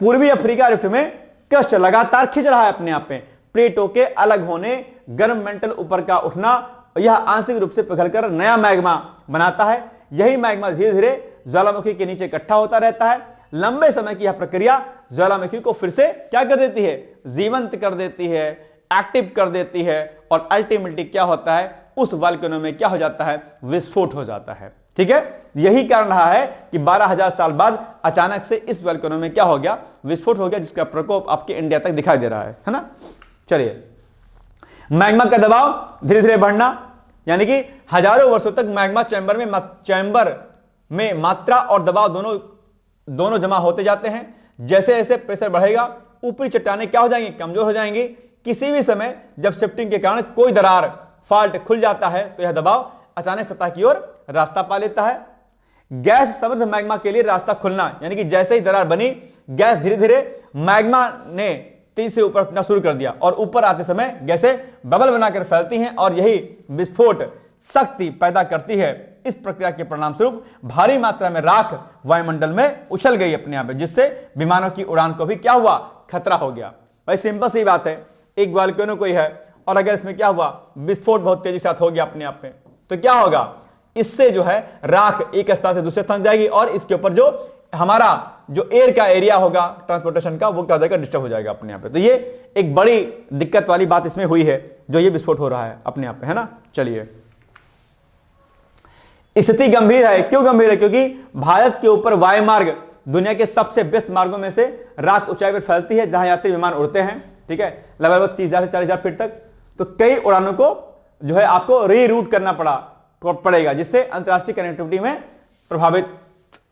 पूर्वी अफ्रीका रिफ्ट में क्रस्ट लगातार खिंच रहा है अपने आप में। प्लेटों के अलग होने, गर्म मेंटल ऊपर का उठना, यह आंशिक रूप से पिघलकर नया मैग्मा बनाता है। यही मैग्मा धीरे धीरे ज्वालामुखी के नीचे इकट्ठा होता रहता है। लंबे समय की यह प्रक्रिया ज्वालामुखी को फिर से क्या कर देती है? जीवंत कर देती है, एक्टिव कर देती है, और अल्टीमेटली क्या होता है? उस वोल्केनो में क्या हो जाता है? विस्फोट हो जाता है। ठीक है, यही कारण रहा है कि 12,000 साल बाद अचानक से इस वोल्केनो में क्या हो गया? विस्फोट हो गया, जिसका प्रकोप आपके इंडिया तक दिखाई दे रहा है ना। चलिए, मैग्मा का दबाव धीरे धीरे बढ़ना, यानी कि हजारों वर्षों तक मैग्मा चैंबर में मात्रा और दबाव दोनों जमा होते जाते हैं। जैसे जैसे प्रेशर बढ़ेगा, ऊपरी चट्टानें क्या हो जाएंगी? कमजोर हो जाएंगी। किसी भी समय जब शिफ्टिंग के कारण कोई दरार, फॉल्ट खुल जाता है, तो यह दबाव अचानक सतह की ओर रास्ता पा लेता है। गैस समृद्ध मैग्मा के लिए रास्ता खुलना, यानी कि जैसे ही दरार बनी, गैस धीरे धीरे मैग्मा ने तेजी से ऊपर उठना शुरू कर दिया, और ऊपर आते समय गैसें बबल बनाकर फैलती हैं, और यही विस्फोट शक्ति पैदा करती है। इस प्रक्रिया के परिणाम स्वरूप भारी मात्रा में राख वायुमंडल में उछल गई अपने आप में, जिससे विमानों की उड़ान को भी क्या हुआ? खतरा हो गया। भाई सिंपल सी बात है, एक वोल्केनो कोई है, और अगर इसमें क्या हुआ? विस्फोट बहुत तेजी से हो गया अपने आप में, तो क्या होगा? इससे जो है राख एक स्थान से दूसरे स्थान जाएगी, और इसके ऊपर जो हमारा जो एयर का एरिया होगा ट्रांसपोर्टेशन का, वो क्या हो जाएगा? डिस्टर्ब हो जाएगा अपने आप पे। तो ये एक बड़ी दिक्कत वाली बात इसमें हुई है, जो ये विस्फोट हो रहा है अपने आप पे, है ना। चलिए, स्थिति गंभीर है। क्यों गंभीर है? क्योंकि भारत के ऊपर वायु मार्ग दुनिया के सबसे व्यस्त मार्गों में से राख ऊंचाई पर फैलती है, जहां यात्री विमान उड़ते हैं। ठीक है, लगभग 30,000 से 40,000 फीट तक। तो कई उड़ानों को जो है आपको रीरूट करना पड़ेगा, जिससे अंतरराष्ट्रीय कनेक्टिविटी में प्रभावित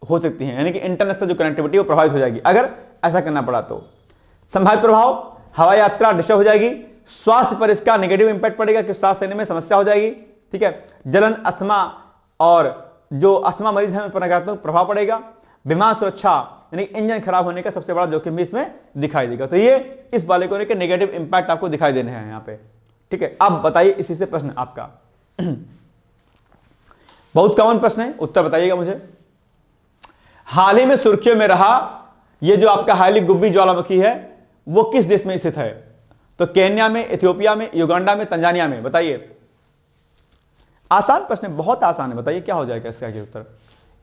हो सकती है, यानी कि इंटरनेशनल जो कनेक्टिविटी वो प्रभावित हो जाएगी अगर ऐसा करना पड़ा तो। संभावित प्रभाव, हवाई यात्रा डिस्टर्ब हो जाएगी। स्वास्थ्य पर इसका नेगेटिव इंपैक्ट पड़ेगा कि सांस लेने में समस्या हो जाएगी। ठीक है, जलन, अस्थमा, और जो अस्थमा मरीज है उन पर नकारात्मक प्रभाव पड़ेगा। विमान सुरक्षा यानी इंजन खराब होने का सबसे बड़ा जोखिम भी इसमें दिखाई देगा। तो ये इस वोल्केनो के नेगेटिव इंपैक्ट आपको दिखाई देने हैं यहाँ पे। ठीक है, अब बताइए इसी से प्रश्न आपका बहुत कॉमन प्रश्न है, उत्तर बताइएगा मुझे। हाल ही में सुर्खियों में रहा ये जो आपका हाइली गुब्बी ज्वालामुखी है, वो किस देश में स्थित है? तो केन्या में, इथियोपिया में, युगांडा में, तंजानिया में। बताइए, आसान प्रश्न, बहुत आसान है। बताइए क्या हो जाएगा इसका उत्तर?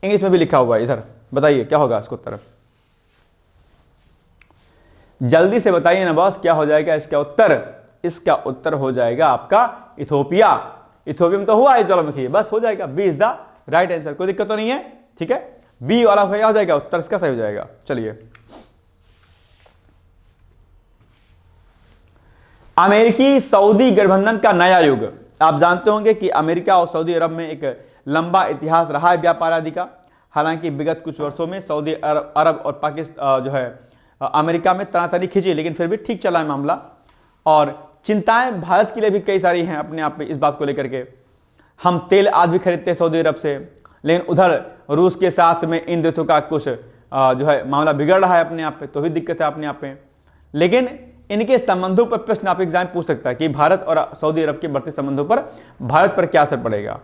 इंग्लिश में भी लिखा हुआ है इधर, बताइए क्या होगा इसका उत्तर? जल्दी से बताइए ना बॉस, क्या हो जाएगा इसका उत्तर? इसका उत्तर हो जाएगा आपका इथियोपिया। इथियोपिया में तो हुआ है ज्वालामुखी, बस हो जाएगा। B is the right answer, कोई दिक्कत तो नहीं है। ठीक है, बी वाला क्या हो जाएगा उत्तर, इसका सही हो जाएगा। चलिए, अमेरिकी सऊदी गठबंधन का नया युग। आप जानते होंगे कि अमेरिका और सऊदी अरब में एक लंबा इतिहास रहा है व्यापार आदि का। हालांकि विगत कुछ वर्षों में सऊदी अरब और पाकिस्तान जो है अमेरिका में तनातनी खींची, लेकिन फिर भी ठीक चला है मामला। और चिंताएं भारत के लिए भी कई सारी हैं अपने आप में इस बात को लेकर के। हम तेल आज भी खरीदते हैं सऊदी अरब से, लेकिन उधर रूस के साथ में इन देशों का कुछ जो है मामला बिगड़ रहा है अपने आप पे, तो भी दिक्कत है अपने आप में। लेकिन इनके संबंधों पर प्रश्न आप एग्जाम पूछ सकता है कि भारत और सऊदी अरब के बढ़ते संबंधों पर भारत पर क्या असर पड़ेगा,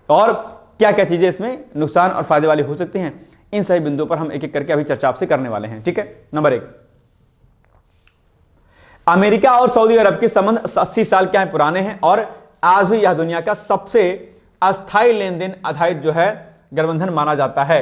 और क्या क्या चीजें इसमें नुकसान और फायदे वाली हो सकती हैं। इन सभी बिंदुओं पर हम एक एक करके अभी चर्चा आपसे करने वाले हैं। ठीक है, नंबर 1, अमेरिका और सऊदी अरब के संबंध 80 साल के पुराने हैं, और आज भी यह दुनिया का सबसे अस्थायी लेन देन आधारित जो है गठबंधन माना जाता है।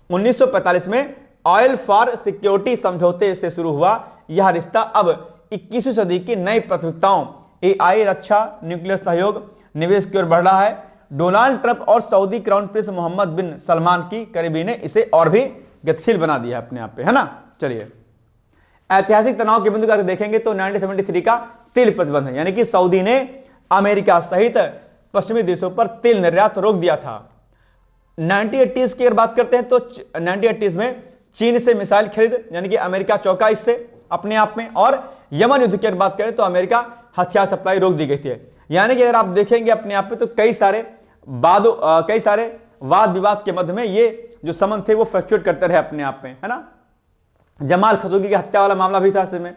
1945 में ऑयल फॉर सिक्योरिटी समझौते से शुरू हुआ यह रिश्ता अब 21वीं सदी की नई प्राथमिकताओं एआई, रक्षा, न्यूक्लियर सहयोग, निवेश की ओर बढ़ रहा है। डोनाल्ड ट्रंप और सऊदी क्राउन प्रिंस मोहम्मद बिन सलमान की करीबी ने इसे और भी गतिशील बना दिया अपने आप पे, है ना। चलिए, ऐतिहासिक तनाव के बिंदु का देखेंगे तो 1973 का तेल प्रतिबंध है, यानी कि सऊदी ने अमेरिका सहित पश्चिमी देशों पर तेल निर्यात रोक दिया था। 1980s की अगर बात करते हैं तो 1980s में चीन से मिसाइल खरीद, यानी कि अमेरिका चौंका इससे अपने आप में। और यमन युद्ध की अगर बात करें तो अमेरिका हथियार सप्लाई रोक दी गई थी। यानी कि अगर आप देखेंगे अपने आप में तो कई सारे वाद विवाद के मध्य में ये जो संबंध थे वो फ्लक्चुएट करते रहे अपने आप में, है ना। जमाल खशोगी की हत्या वाला मामला भी था इसमें।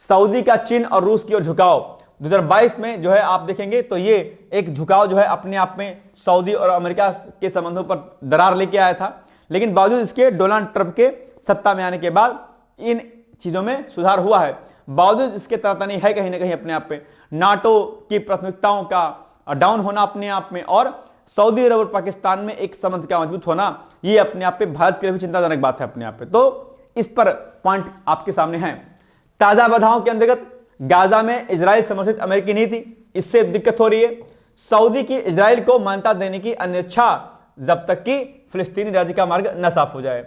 सऊदी का चीन और रूस की ओर झुकाव 2022 में जो है आप देखेंगे तो ये एक झुकाव जो है अपने आप में सऊदी और अमेरिका के संबंधों पर दरार लेके आया था, लेकिन बावजूद इसके डोनाल्ड ट्रंप के सत्ता में आने के बाद इन चीजों में सुधार हुआ है। बावजूद इसके तनातनी है कहीं ना कहीं अपने आप में। नाटो की प्राथमिकताओं का डाउन होना अपने आप में और सऊदी अरब और पाकिस्तान में एक संबंध का मजबूत होना, ये अपने आप में भारत के लिए भी चिंताजनक बात है अपने आप में। तो इस पर पॉइंट आपके सामने है। ताजा बाधाओं के अंतर्गत गाजा में इजराइल समर्थित अमेरिकी नीति, इससे दिक्कत हो रही है। सऊदी की इजराइल को मान्यता देने की अन्यथा जब तक कि फिलिस्तीनी राज्य का मार्ग न साफ हो जाए।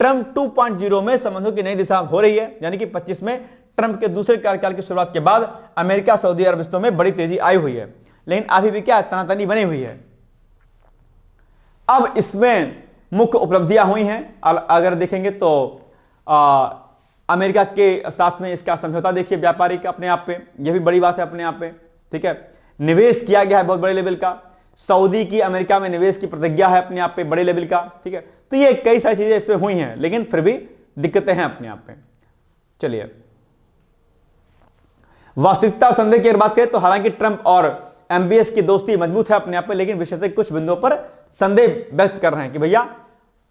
ट्रंप 2.0 में संबंधों की नई दिशा हो रही है, यानी कि 25 में ट्रंप के दूसरे कार्यकाल की शुरुआत के बाद अमेरिका सऊदी अरब रिश्तों में बड़ी तेजी आई हुई है, लेकिन अभी भी क्या तनातनी बनी हुई है। अब इसमें मुख्य उपलब्धियां हुई हैं अगर देखेंगे तो अमेरिका के साथ में इसका समझौता देखिए व्यापारिक अपने आप पे, यह भी बड़ी बात है अपने आप में, ठीक है। निवेश किया गया है बहुत बड़े लेवल का, सऊदी की अमेरिका में निवेश की प्रतिज्ञा है अपने आप पे बड़े लेवल का, ठीक है। तो ये कई सारी चीजें इस पे हुई हैं, लेकिन फिर भी दिक्कतें हैं अपने आप पे। चलिए वास्तविकता और संदेह की अगर बात करें तो हालांकि ट्रंप और एमबीएस की दोस्ती मजबूत है अपने आप में, लेकिन विशेषज्ञ कुछ बिंदुओं पर संदेह व्यक्त कर रहे हैं कि भैया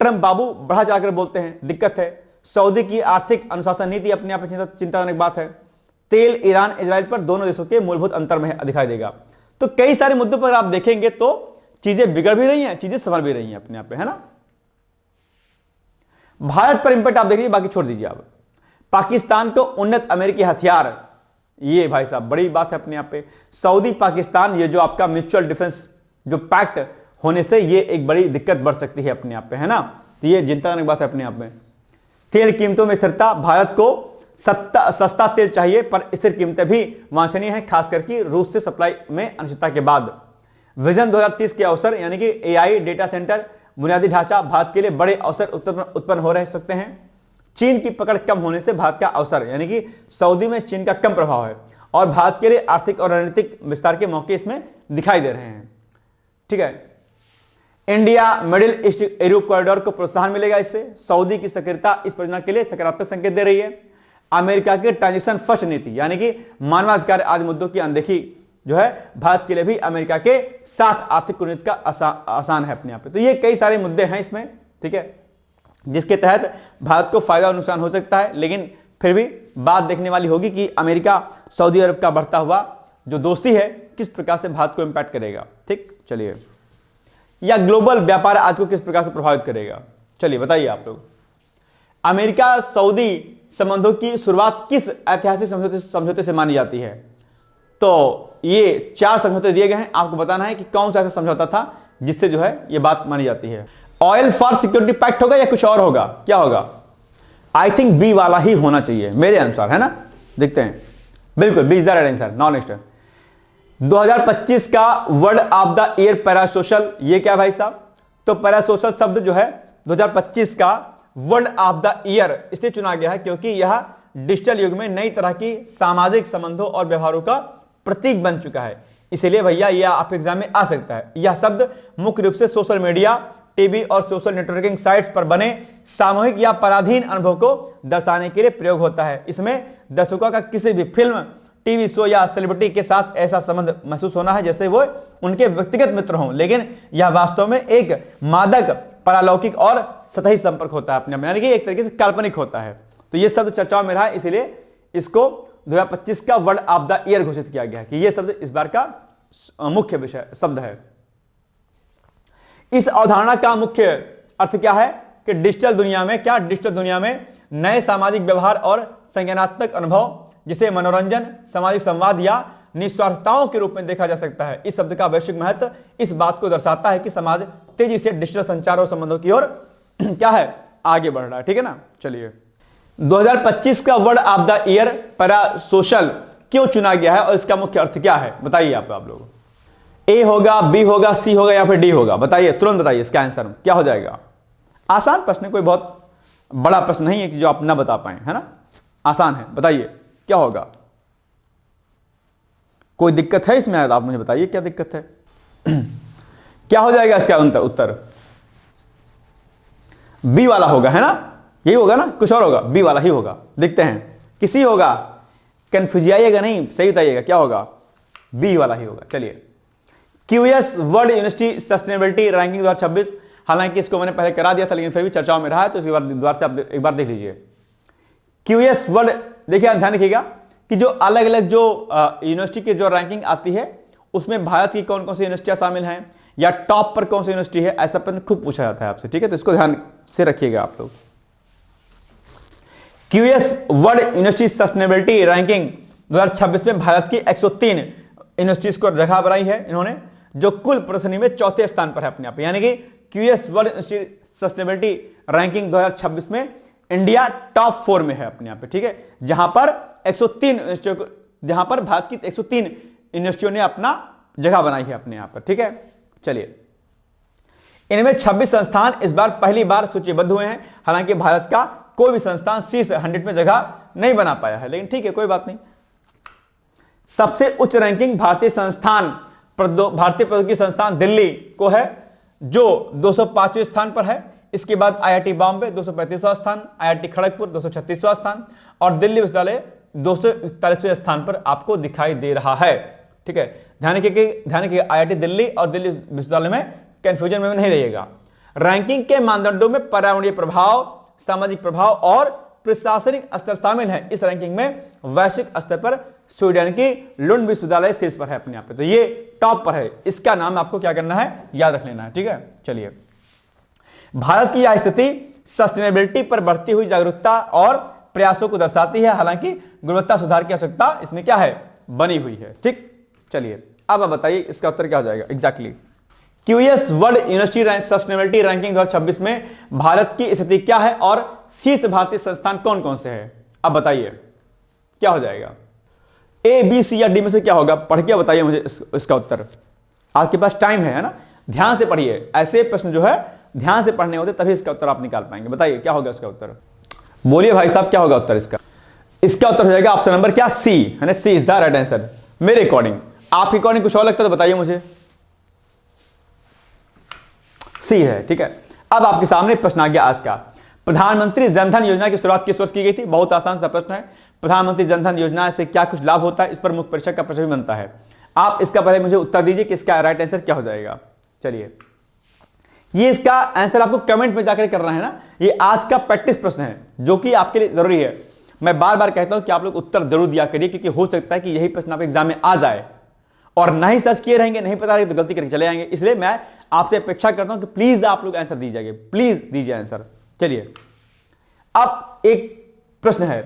ट्रंप बाबू बढ़ा जाकर बोलते हैं, दिक्कत है। सऊदी की आर्थिक अनुशासन नीति अपने आप में चिंताजनक बात है। तेल ईरान इजराइल पर दोनों देशों के मूलभूत अंतर में दिखाई देगा। तो कई सारे मुद्दों पर आप देखेंगे तो चीजें बिगड़ भी रही हैं, चीजें संभल भी रही हैं अपने आप में, है ना। भारत पर इंपैक्ट आप देखिए, बाकी छोड़ दीजिए आप। पाकिस्तान को उन्नत अमेरिकी हथियार, ये भाई साहब बड़ी बात है अपने आप पे। सऊदी पाकिस्तान ये जो आपका म्यूचुअल डिफेंस जो पैक्ट होने से ये एक बड़ी दिक्कत बढ़ सकती है अपने आप पे, है ना। तो ये चिंताजनक बात है अपने आप में। तेल कीमतों में स्थिरता, भारत को सस्ता तेल चाहिए पर स्थिर कीमतें भी वांछनीय है, खास करके रूस से सप्लाई में अनिश्चितता के बाद। विजन 2030 के अवसर यानी कि एआई, डेटा सेंटर, बुनियादी ढांचा भारत के लिए बड़े अवसर उत्पन्न हो रह सकते हैं। चीन की पकड़ कम होने से भारत का अवसर, यानी कि सऊदी में चीन का कम प्रभाव है और भारत के लिए आर्थिक और रणनीतिक विस्तार के मौके इसमें दिखाई दे रहे हैं, ठीक है। India middle east Europe corridor को प्रोत्साहन मिलेगा इससे। सऊदी की सक्रियता इस परियोजना के लिए सकारात्मक संकेत दे रही है। अमेरिका की ट्रांजिशन फर्स्ट नीति यानी कि मानवाधिकार आदि मुद्दों की अनदेखी जो है भारत के लिए भी अमेरिका के साथ आर्थिक कूटनीति का आसान है अपने आप पे। तो ये कई सारे मुद्दे हैं इसमें, ठीक है, जिसके तहत भारत को फायदा और नुकसान हो सकता है, लेकिन फिर भी बात देखने वाली होगी कि अमेरिका सऊदी अरब का बढ़ता हुआ जो दोस्ती है किस प्रकार से भारत को इंपैक्ट करेगा, ठीक। चलिए, या ग्लोबल व्यापार आज को किस प्रकार से प्रभावित करेगा, चलिए बताइए आप लोग। अमेरिका सऊदी संबंधों की शुरुआत किस ऐतिहासिक समझौते से मानी जाती है? तो ये 4 समझौते दिए गए हैं, आपको बताना है कि कौन सा ऐसा समझौता था जिससे जो है ये बात मानी जाती है। ऑयल फॉर सिक्योरिटी पैक्ट होगा या कुछ और होगा, क्या होगा? आई थिंक बी वाला ही होना चाहिए मेरे अनुसार, है ना। देखते हैं, बिल्कुल B is the right answer. Now next 2025 का word of the year parasocial, ये क्या भाई साहब? तो पैरासोशल शब्द जो है 2025 का वर्ड ऑफ द ईयर इसलिए चुना गया है क्योंकि यह डिजिटल युग में नई तरह की सामाजिक संबंधों और व्यवहारों का प्रतीक बन चुका है। इसलिए भैया यह आपके एग्जाम में आ सकता है। यह शब्द मुख्य रूप से सोशल मीडिया, टीवी और सोशल नेटवर्किंग साइट्स पर बने सामूहिक या पराधीन अनुभव को दर्शाने के लिए प्रयोग होता है। इसमें दर्शकों का किसी भी फिल्म, टीवी शो या सेलिब्रिटी के साथ ऐसा संबंध महसूस होना है जैसे वो उनके व्यक्तिगत मित्र हों, लेकिन यह वास्तव में एक मादक, पारलौकिक और सतही संपर्क होता है अपने में, यानी कि एक तरीके से काल्पनिक होता है। तो ये शब्द चर्चाओं में रहा है, इसलिए इसको 2025 का वर्ड ऑफ द ईयर घोषित किया गया है कि यह शब्द इस बार का मुख्य विषय शब्द है। इस अवधारणा का मुख्य अर्थ क्या है कि डिजिटल दुनिया में नए सामाजिक व्यवहार और संज्ञानात्मक अनुभव जिसे मनोरंजन, सामाजिक संवाद या निस्वार्थताओं के रूप में देखा जा सकता है। इस शब्द का वैश्विक महत्व इस बात को दर्शाता है कि समाज तेजी से डिजिटल संचार और संबंधों की ओर क्या है, आगे बढ़ रहा है, ठीक है ना। चलिए, 2025 का word of the year parasocial क्यों चुना गया है और इसका मुख्य अर्थ क्या है, बताइए आप लोग। ए होगा, बी होगा, सी होगा या फिर डी होगा, बताइए, तुरंत बताइए इसका आंसर क्या हो जाएगा। आसान प्रश्न, कोई बहुत बड़ा प्रश्न नहीं है कि जो आप ना बता पाए, है ना, आसान है। बताइए क्या होगा, कोई दिक्कत है इसमें? आप मुझे बताइए क्या दिक्कत है। क्या हो जाएगा इसका उत्तर? बी वाला होगा, है ना, यही होगा ना, कुछ और होगा, बी वाला ही होगा। देखते हैं किसी होगा, कंफ्यूज आइएगा नहीं, सही बताइएगा क्या होगा, बी वाला ही होगा। चलिए, QS world university sustainability ranking 2026, हालांकि इसको मैंने पहले करा दिया था लेकिन फिर भी चर्चाओं में रहा है, तो इसके बाद दोबारा से आप एक बार देख लीजिए। क्यूएस वर्ल्ड, देखिए आप ध्यान रखिएगा कि जो अलग अलग जो यूनिवर्सिटी की जो रैंकिंग आती है उसमें भारत की कौन कौन सी यूनिवर्सिटियां शामिल हैं या टॉप पर कौन सी यूनिवर्सिटी है, ऐसा प्रश्न खूब पूछा जाता है आपसे, ठीक है, तो इसको ध्यान से रखिएगा आप लोग। QS world university sustainability ranking 2026 में भारत की 103 यूनिवर्सिटीज को जगह बनाई है इन्होंने, जो कुल प्रदर्शनी में चौथे स्थान पर है अपने आप, यानी कि QS world university sustainability ranking 2026 में इंडिया टॉप 4 में है अपने आप पे, ठीक है, जहां पर 103 यूनिवर्सिटियों, जहां पर भारत की 103 यूनिवर्सिटियों ने अपना जगह बनाई है अपने यहां पर, ठीक है। चलिए, इनमें 26 संस्थान इस बार पहली बार सूचीबद्ध हुए हैं, हालांकि भारत का कोई भी संस्थान शीर्ष 100 में जगह नहीं बना पाया है, लेकिन ठीक है, कोई बात नहीं। सबसे उच्च रैंकिंग भारतीय प्रौद्योगिकी संस्थान दिल्ली को है, जो 205वें स्थान पर है। इसके बाद आईआईटी बॉम्बे 235वां स्थान, आईआईटी खड़गपुर 236वां स्थान और दिल्ली विश्वविद्यालय 241वें स्थान पर आपको दिखाई दे रहा है, ठीक है। ध्यान रखिए आईआईटी दिल्ली और दिल्ली विश्वविद्यालय में कंफ्यूजन में नहीं रहिएगा। रैंकिंग के मानदंडों में पर्यावरणीय प्रभाव, सामाजिक प्रभाव और प्रशासनिक स्तर शामिल है। इस रैंकिंग में वैश्विक स्तर पर स्वीडन की लुंड विश्वविद्यालय शीर्ष पर है अपने आप पे, तो ये टॉप पर है। इसका नाम आपको क्या करना है, याद रख लेना है, ठीक है। चलिए, भारत की यह स्थिति सस्टेनेबिलिटी पर बढ़ती हुई जागरूकता और प्रयासों को दर्शाती है, हालांकि गुणवत्ता सुधार की आवश्यकता इसमें क्या है, बनी हुई है, ठीक। चलिए, अब आप बताइए इसका उत्तर क्या हो जाएगा exactly. QS world university sustainability ranking 2026 में भारत की स्थिति क्या है और शीर्ष भारतीय संस्थान कौन कौन से हैं, अब बताइए क्या हो जाएगा। ए, बी, सी या डी में से क्या होगा, पढ़ के बताइए मुझे इसका उत्तर। आपके पास टाइम है ना, ध्यान से पढ़िए, ऐसे प्रश्न जो है ध्यान से पढ़ने होते तभी इसका उत्तर आप निकाल पाएंगे। बताइए क्या होगा इसका उत्तर, बोलिए भाई साहब क्या होगा उत्तर इसका। इसका उत्तर हो जाएगा ऑप्शन नंबर क्या, सी, है ना, सी इज द राइट आंसर मेरे अकॉर्डिंग। आपके अकॉर्डिंग कुछ और लगता है तो बताइए मुझे। सी है, ठीक है। अब आपके सामने प्रश्न आ गया आज का, प्रधानमंत्री जनधन योजना की शुरुआत किस वर्ष की गई थी। बहुत आसान सा प्रश्न है, प्रधानमंत्री जनधन योजना से क्या कुछ लाभ होता है, इस पर मुख्य परीक्षा का प्रश्न भी बनता है। आप इसका पहले मुझे उत्तर दीजिए कि इसका राइट आंसर क्या हो जाएगा। चलिए, ये इसका आंसर आपको कमेंट में जाकर करना है ना, ये आज का प्रैक्टिस प्रश्न है जो कि आपके लिए जरूरी है। मैं बार बार कहता हूं कि आप लोग उत्तर जरूर दिया करिए, क्योंकि हो सकता है कि यही प्रश्न आप एग्जाम में आ जाए और नहीं सर्च किए रहेंगे, नहीं पता रहेगा तो गलती करके चले जाएंगे। इसलिए मैं आपसे अपेक्षा करता हूं कि प्लीज आप लोग आंसर दीजिएगा, प्लीज दीजिए आंसर। चलिए, अब एक प्रश्न है,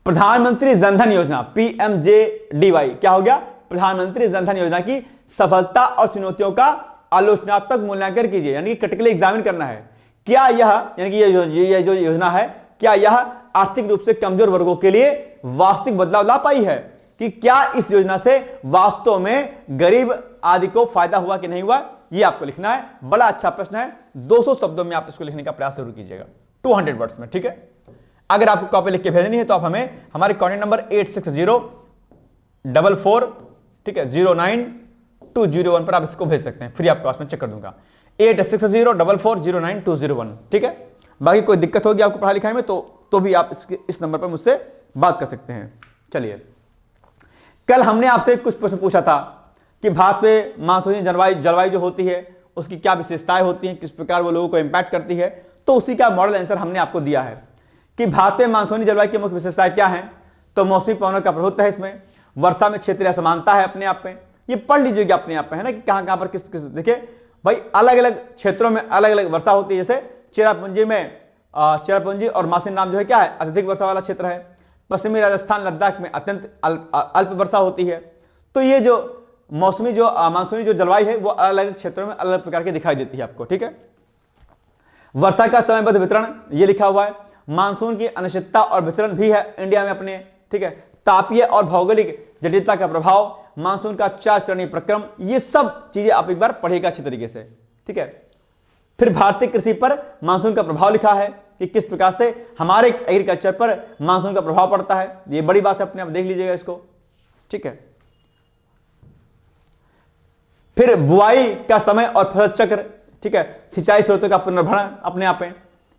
प्रधानमंत्री जनधन योजना पीएमजेडीवाई क्या हो गया, प्रधानमंत्री जनधन योजना की सफलता और चुनौतियों का आलोचनात्मक मूल्यांकन कीजिए, यानी कि क्रिटिकली एग्जामिन करना है। क्या यह, यानी कि ये जो योजना है, क्या यह आर्थिक रूप से कमजोर वर्गों के लिए वास्तविक बदलाव ला पाई है, कि क्या इस योजना से वास्तव में गरीब आदि को फायदा हुआ कि नहीं हुआ, ये आपको लिखना है। बड़ा अच्छा प्रश्न है, 200 शब्दों में आप इसको लिखने का प्रयास जरूर कीजिएगा, 200 वर्ड्स में, ठीक है। अगर आपको कॉपी लिख के भेजनी है तो आप हमें हमारे कॉन्टैक्ट नंबर 860444, ठीक है, 09201 पर आप इसको भेज सकते हैं, फ्री आपके पास में चेक कर दूंगा। 860444090201, ठीक है। बाकी कोई दिक्कत होगी आपको पढ़ाई लिखाई में तो भी आप इस नंबर पर मुझसे बात कर सकते हैं। चलिए, कल हमने आपसे कुछ प्रश्न पूछा था कि भारत में मानसूनी जलवायु जो होती है उसकी क्या विशेषताएं होती हैं, किस प्रकार वो लोगों को इंपैक्ट करती है, तो उसी का मॉडल आंसर हमने आपको दिया है कि भारत में मानसूनी जलवायु की मुख्य विशेषताएं क्या हैं। तो मौसमी पवनों का प्रभुत्व है इसमें, वर्षा में क्षेत्रीय असमानता है अपने आप में, ये पढ़ लीजिएगा अपने आप में, है ना, कि कहां कहां पर किस किस, देखिए भाई अलग अलग क्षेत्रों में अलग अलग वर्षा होती है। जैसे चेरापूंजी और मासिन नाम जो है क्या है, अत्यधिक वर्षा वाला क्षेत्र है। पश्चिमी राजस्थान लद्दाख में अत्यंत अल्प वर्षा होती है। तो ये जो मानसूनी जो जलवायु है वो अलग अलग क्षेत्रों में अलग अलग प्रकार की दिखाई देती है आपको, ठीक है। वर्षा का समयबद्ध वितरण ये लिखा हुआ है, मानसून की अनिश्चितता और वितरण भी है इंडिया में अपने, ठीक है। तापीय और भौगोलिक जटिलता का प्रभाव, मानसून का 4 चरणीय प्रक्रम, ये सब चीजें आप एक बार पढ़िएगा अच्छी तरीके से, ठीक है। फिर भारतीय कृषि पर मानसून का प्रभाव लिखा है कि किस प्रकार से हमारे एग्रीकल्चर पर मानसून का प्रभाव पड़ता है, ये बड़ी बात है, अपने आप देख लीजिएगा इसको, ठीक है। फिर बुआई का समय और फसल चक्र, ठीक है, सिंचाई स्रोतों का पुनर्भरण अपने आप में,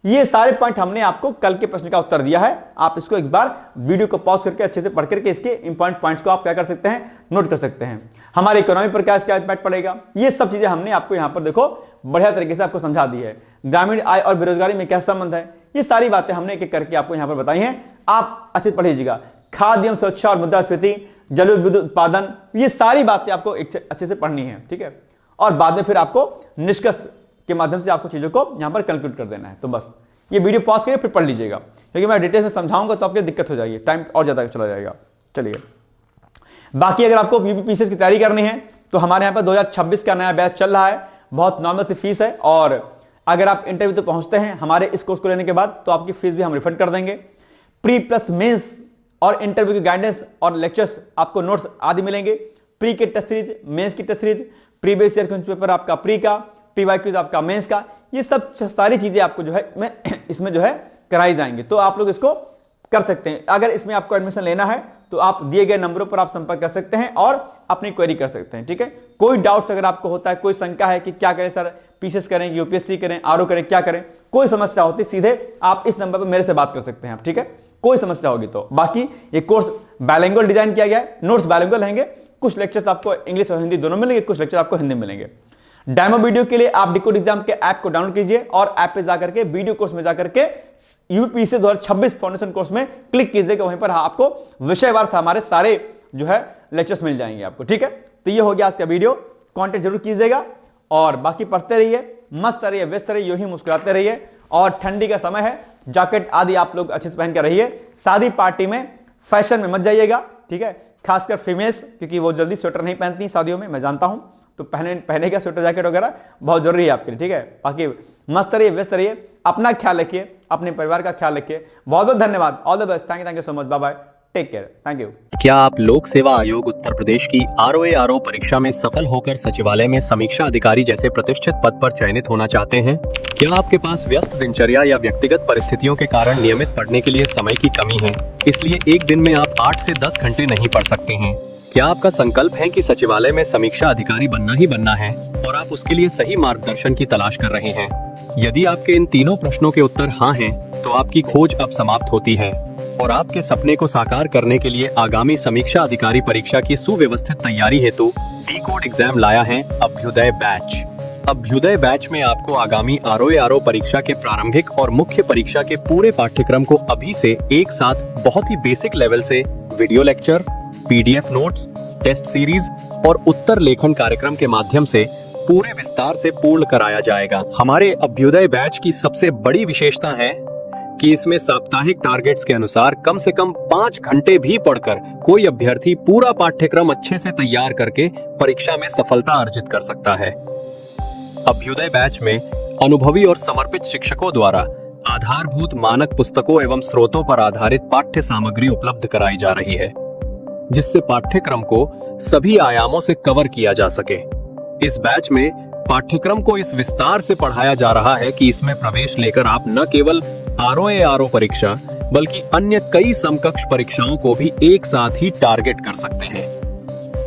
ये सारे पॉइंट हमने आपको कल के प्रश्न का उत्तर दिया है। आप इसको एक बार वीडियो को पॉज करके अच्छे से पढ़ करके इसके इंपॉर्टेंट पॉइंट्स को आप क्या कर सकते हैं, नोट कर सकते हैं। हमारे इकोनॉमी पर क्या इसका इम्पैक्ट पड़ेगा, ये सब चीजें हमने आपको यहां पर देखो बढ़िया तरीके से आपको समझा दी है। ग्रामीण आय और बेरोजगारी में क्या संबंध है, ये सारी बातें हमने एक एक करके आपको यहां पर बताई हैं। आप अच्छे से पढ़ लीजिएगा। खाद्य एवं सुरक्षा और मुद्रास्फीति, जल विद्युत उत्पादन, ये सारी बातें आपको अच्छे से पढ़नी है, ठीक है। और बाद में फिर आपको निष्कर्ष के माध्यम से आपको चीजों को यहां पर कंक्लूड कर देना है। तो बस ये वीडियो पॉज करिए फिर पढ़ लीजिएगा, क्योंकि मैं डिटेल में समझाऊंगा तो आपको दिक्कत हो जाएगी, टाइम और ज्यादा चला जाएगा। चलिए, बाकी अगर आपको यूपीपीसीएस की तैयारी करनी है तो हमारे यहाँ पर 2026 का नया बैच चल रहा है। बहुत नॉर्मल सी फीस है, और अगर आप इंटरव्यू तक पहुंचते हैं हमारे इस कोर्स को लेने के बाद तो आपकी फीस भी हम रिफंड कर देंगे। प्री प्लस मेंस और इंटरव्यू की गाइडेंस और लेक्चर्स, आपको नोट्स आदि मिलेंगे। प्री के टेस्ट सीरीज, मेंस की test series, previous year question paper आपका प्री का, पीवाईक्यूज आपका मेंस का, ये सब सारी चीजें आपको जो है मैं इसमें जो है कराई जाएंगे। तो आप लोग इसको कर सकते हैं। अगर इसमें आपको एडमिशन लेना है तो आप दिए गए नंबरों पर आप संपर्क कर सकते हैं और अपनी क्वेरी कर सकते हैं, ठीक है। कोई डाउट्स अगर आपको होता है, कोई शंका है कि क्या करें सर, पीसीएस करें, यूपीएससी करें, आरओ करें, क्या करें, कोई समस्या होती सीधे आप इस नंबर पर मेरे से बात कर सकते हैं, ठीक है। कोई समस्या होगी तो। बाकी ये कोर्स बाइलिंगुअल डिजाइन किया गया है, नोट्स बाइलिंगुअल रहेंगे, कुछ लेक्चर्स आपको इंग्लिश और हिंदी दोनों मिलेंगे, कुछ लेक्चर आपको हिंदी में मिलेंगे। डेमो वीडियो के लिए आप डिकोड एग्जाम के ऐप को डाउनलोड कीजिए और ऐप पे जाकर के वीडियो कोर्स में जाकर के यूपीपीसीएस 2026 फाउंडेशन कोर्स में क्लिक कीजिएगा। वहीं पर आपको विषयवार हमारे सारे जो है लेक्चर्स मिल जाएंगे आपको, ठीक है। तो ये हो गया आज का वीडियो। कांटेक्ट जरूर कीजिएगा और बाकी पढ़ते रहिए, मस्त रहिए, व्यस्त रहिए, यूं ही मुस्कुराते रहिए। और ठंडी का समय है, जैकेट आदि आप लोग अच्छे से पहन कर रहिए। शादी पार्टी में फैशन में मत जाइएगा, ठीक है, खासकर फीमेल्स, क्योंकि वो जल्दी स्वेटर नहीं पहनती शादियों में, मैं जानता हूं। तो पहनेगा स्वेटर जैकेट वगैरह, बहुत जरूरी है आपके लिए, ठीक है। बाकी मस्त रहिए, व्यस्त रहिए, अपना ख्याल रखिए, अपने परिवार का ख्याल रखिए। बहुत बहुत धन्यवाद। All the best. Thank you so much. Bye bye, take care, thank you. क्या आप लोक सेवा आयोग उत्तर प्रदेश की आरओ परीक्षा में सफल होकर सचिवालय में समीक्षा अधिकारी जैसे प्रतिष्ठित पद पर चयनित होना चाहते हैं? क्या आपके पास व्यस्त दिनचर्या या व्यक्तिगत परिस्थितियों के कारण नियमित पढ़ने के लिए समय की कमी है, इसलिए एक दिन में आप 8 से 10 घंटे नहीं पढ़ सकते हैं? क्या आपका संकल्प है कि सचिवालय में समीक्षा अधिकारी बनना ही बनना है और आप उसके लिए सही मार्गदर्शन की तलाश कर रहे हैं? यदि आपके इन तीनों प्रश्नों के उत्तर हाँ हैं, तो आपकी खोज अब समाप्त होती है और आपके सपने को साकार करने के लिए आगामी समीक्षा अधिकारी परीक्षा की सुव्यवस्थित तैयारी हेतु डिकोड एग्जाम लाया है अभ्युदय बैच। अभ्युदय बैच में आपको आगामी आरओ परीक्षा के प्रारंभिक और मुख्य परीक्षा के पूरे पाठ्यक्रम को अभी से एक साथ बहुत ही बेसिक लेवल से video lecture, PDF notes, test series और उत्तर लेखन कार्यक्रम के माध्यम से पूरे विस्तार से पूर्ण कराया जाएगा। हमारे अभ्युदय बैच की सबसे बड़ी विशेषता है कि इसमें साप्ताहिक टारगेट्स के अनुसार कम से कम 5 घंटे भी पढ़कर कोई अभ्यर्थी पूरा पाठ्यक्रम अच्छे से तैयार करके परीक्षा में सफलता अर्जित कर सकता है। अभ्युदय बैच में अनुभवी और समर्पित शिक्षकों द्वारा आधारभूत मानक पुस्तकों एवं स्रोतों पर आधारित पाठ्य सामग्री उपलब्ध कराई जा रही है, जिससे पाठ्यक्रम को सभी आयामों से कवर किया जा सके। इस बैच में पाठ्यक्रम को इस विस्तार से पढ़ाया जा रहा है कि इसमें प्रवेश लेकर आप न केवल आरओ परीक्षा बल्कि अन्य कई समकक्ष परीक्षाओं को भी एक साथ ही टारगेट कर सकते हैं।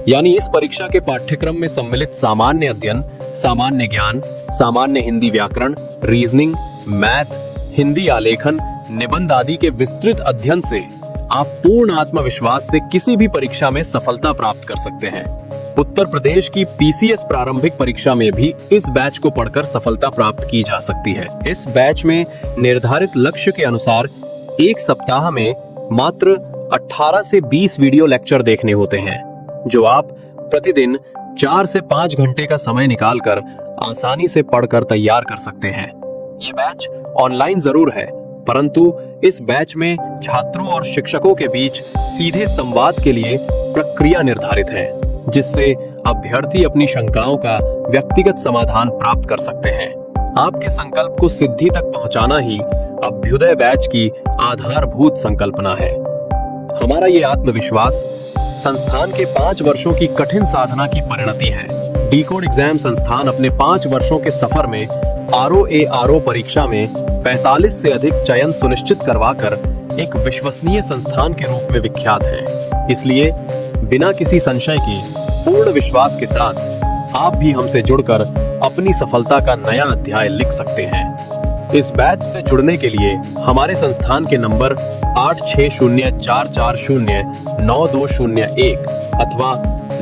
यानी इस परीक्षा के पाठ्यक्रम में सम्मिलित सामान्य अध्ययन, सामान्य ज्ञान, सामान्य हिंदी व्याकरण, रीजनिंग, मैथ, हिंदी आलेखन, निबंध आदि के विस्तृत अध्ययन से आप पूर्ण आत्मविश्वास से किसी भी परीक्षा में सफलता प्राप्त कर सकते हैं। उत्तर प्रदेश की पीसीएस प्रारंभिक परीक्षा में भी इस बैच को पढ़कर सफलता प्राप्त की जा सकती है। इस बैच में निर्धारित लक्ष्य के अनुसार एक सप्ताह में मात्र 18 से 20 वीडियो लेक्चर देखने होते हैं, जो आप प्रतिदिन 4 से 5 घंटे का समय निकालकर आसानी से पढ़कर तैयार कर सकते हैं। ये बैच ऑनलाइन जरूर है, परंतु इस बैच में छात्रों और शिक्षकों के बीच सीधे संवाद के लिए प्रक्रिया निर्धारित है, जिससे अभ्यर्थी अपनी शंकाओं का व्यक्तिगत समाधान प्राप्त कर सकते हैं। आपके संकल्प को सिद्धि तक पहुंचाना ही अभ्युदय बैच की आधारभूत संकल्पना है। हमारा ये आत्मविश्वास संस्थान के 5 वर्षों की कठिन साधना की परिणति है। डिकोड एग्जाम संस्थान अपने 5 वर्षों के सफर में आरओ परीक्षा में 45 से अधिक चयन सुनिश्चित करवाकर एक विश्वसनीय संस्थान के रूप में विख्यात है। इसलिए बिना किसी संशय के पूर्ण विश्वास के साथ आप भी हमसे जुड़कर अपनी सफलता का नया अध्याय लिख सकते हैं। इस बैच से जुड़ने के लिए हमारे संस्थान के नंबर 8604409201 अथवा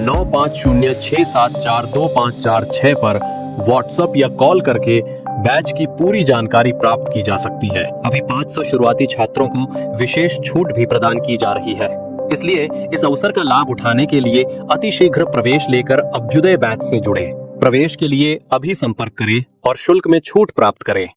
9506742546 पर व्हाट्सएप या कॉल करके बैच की पूरी जानकारी प्राप्त की जा सकती है। अभी 500 शुरुआती छात्रों को विशेष छूट भी प्रदान की जा रही है, इसलिए इस अवसर का लाभ उठाने के लिए अतिशीघ्र प्रवेश लेकर अभ्युदय बैच से जुड़े। प्रवेश के लिए अभी संपर्क करें और शुल्क में छूट प्राप्त करें।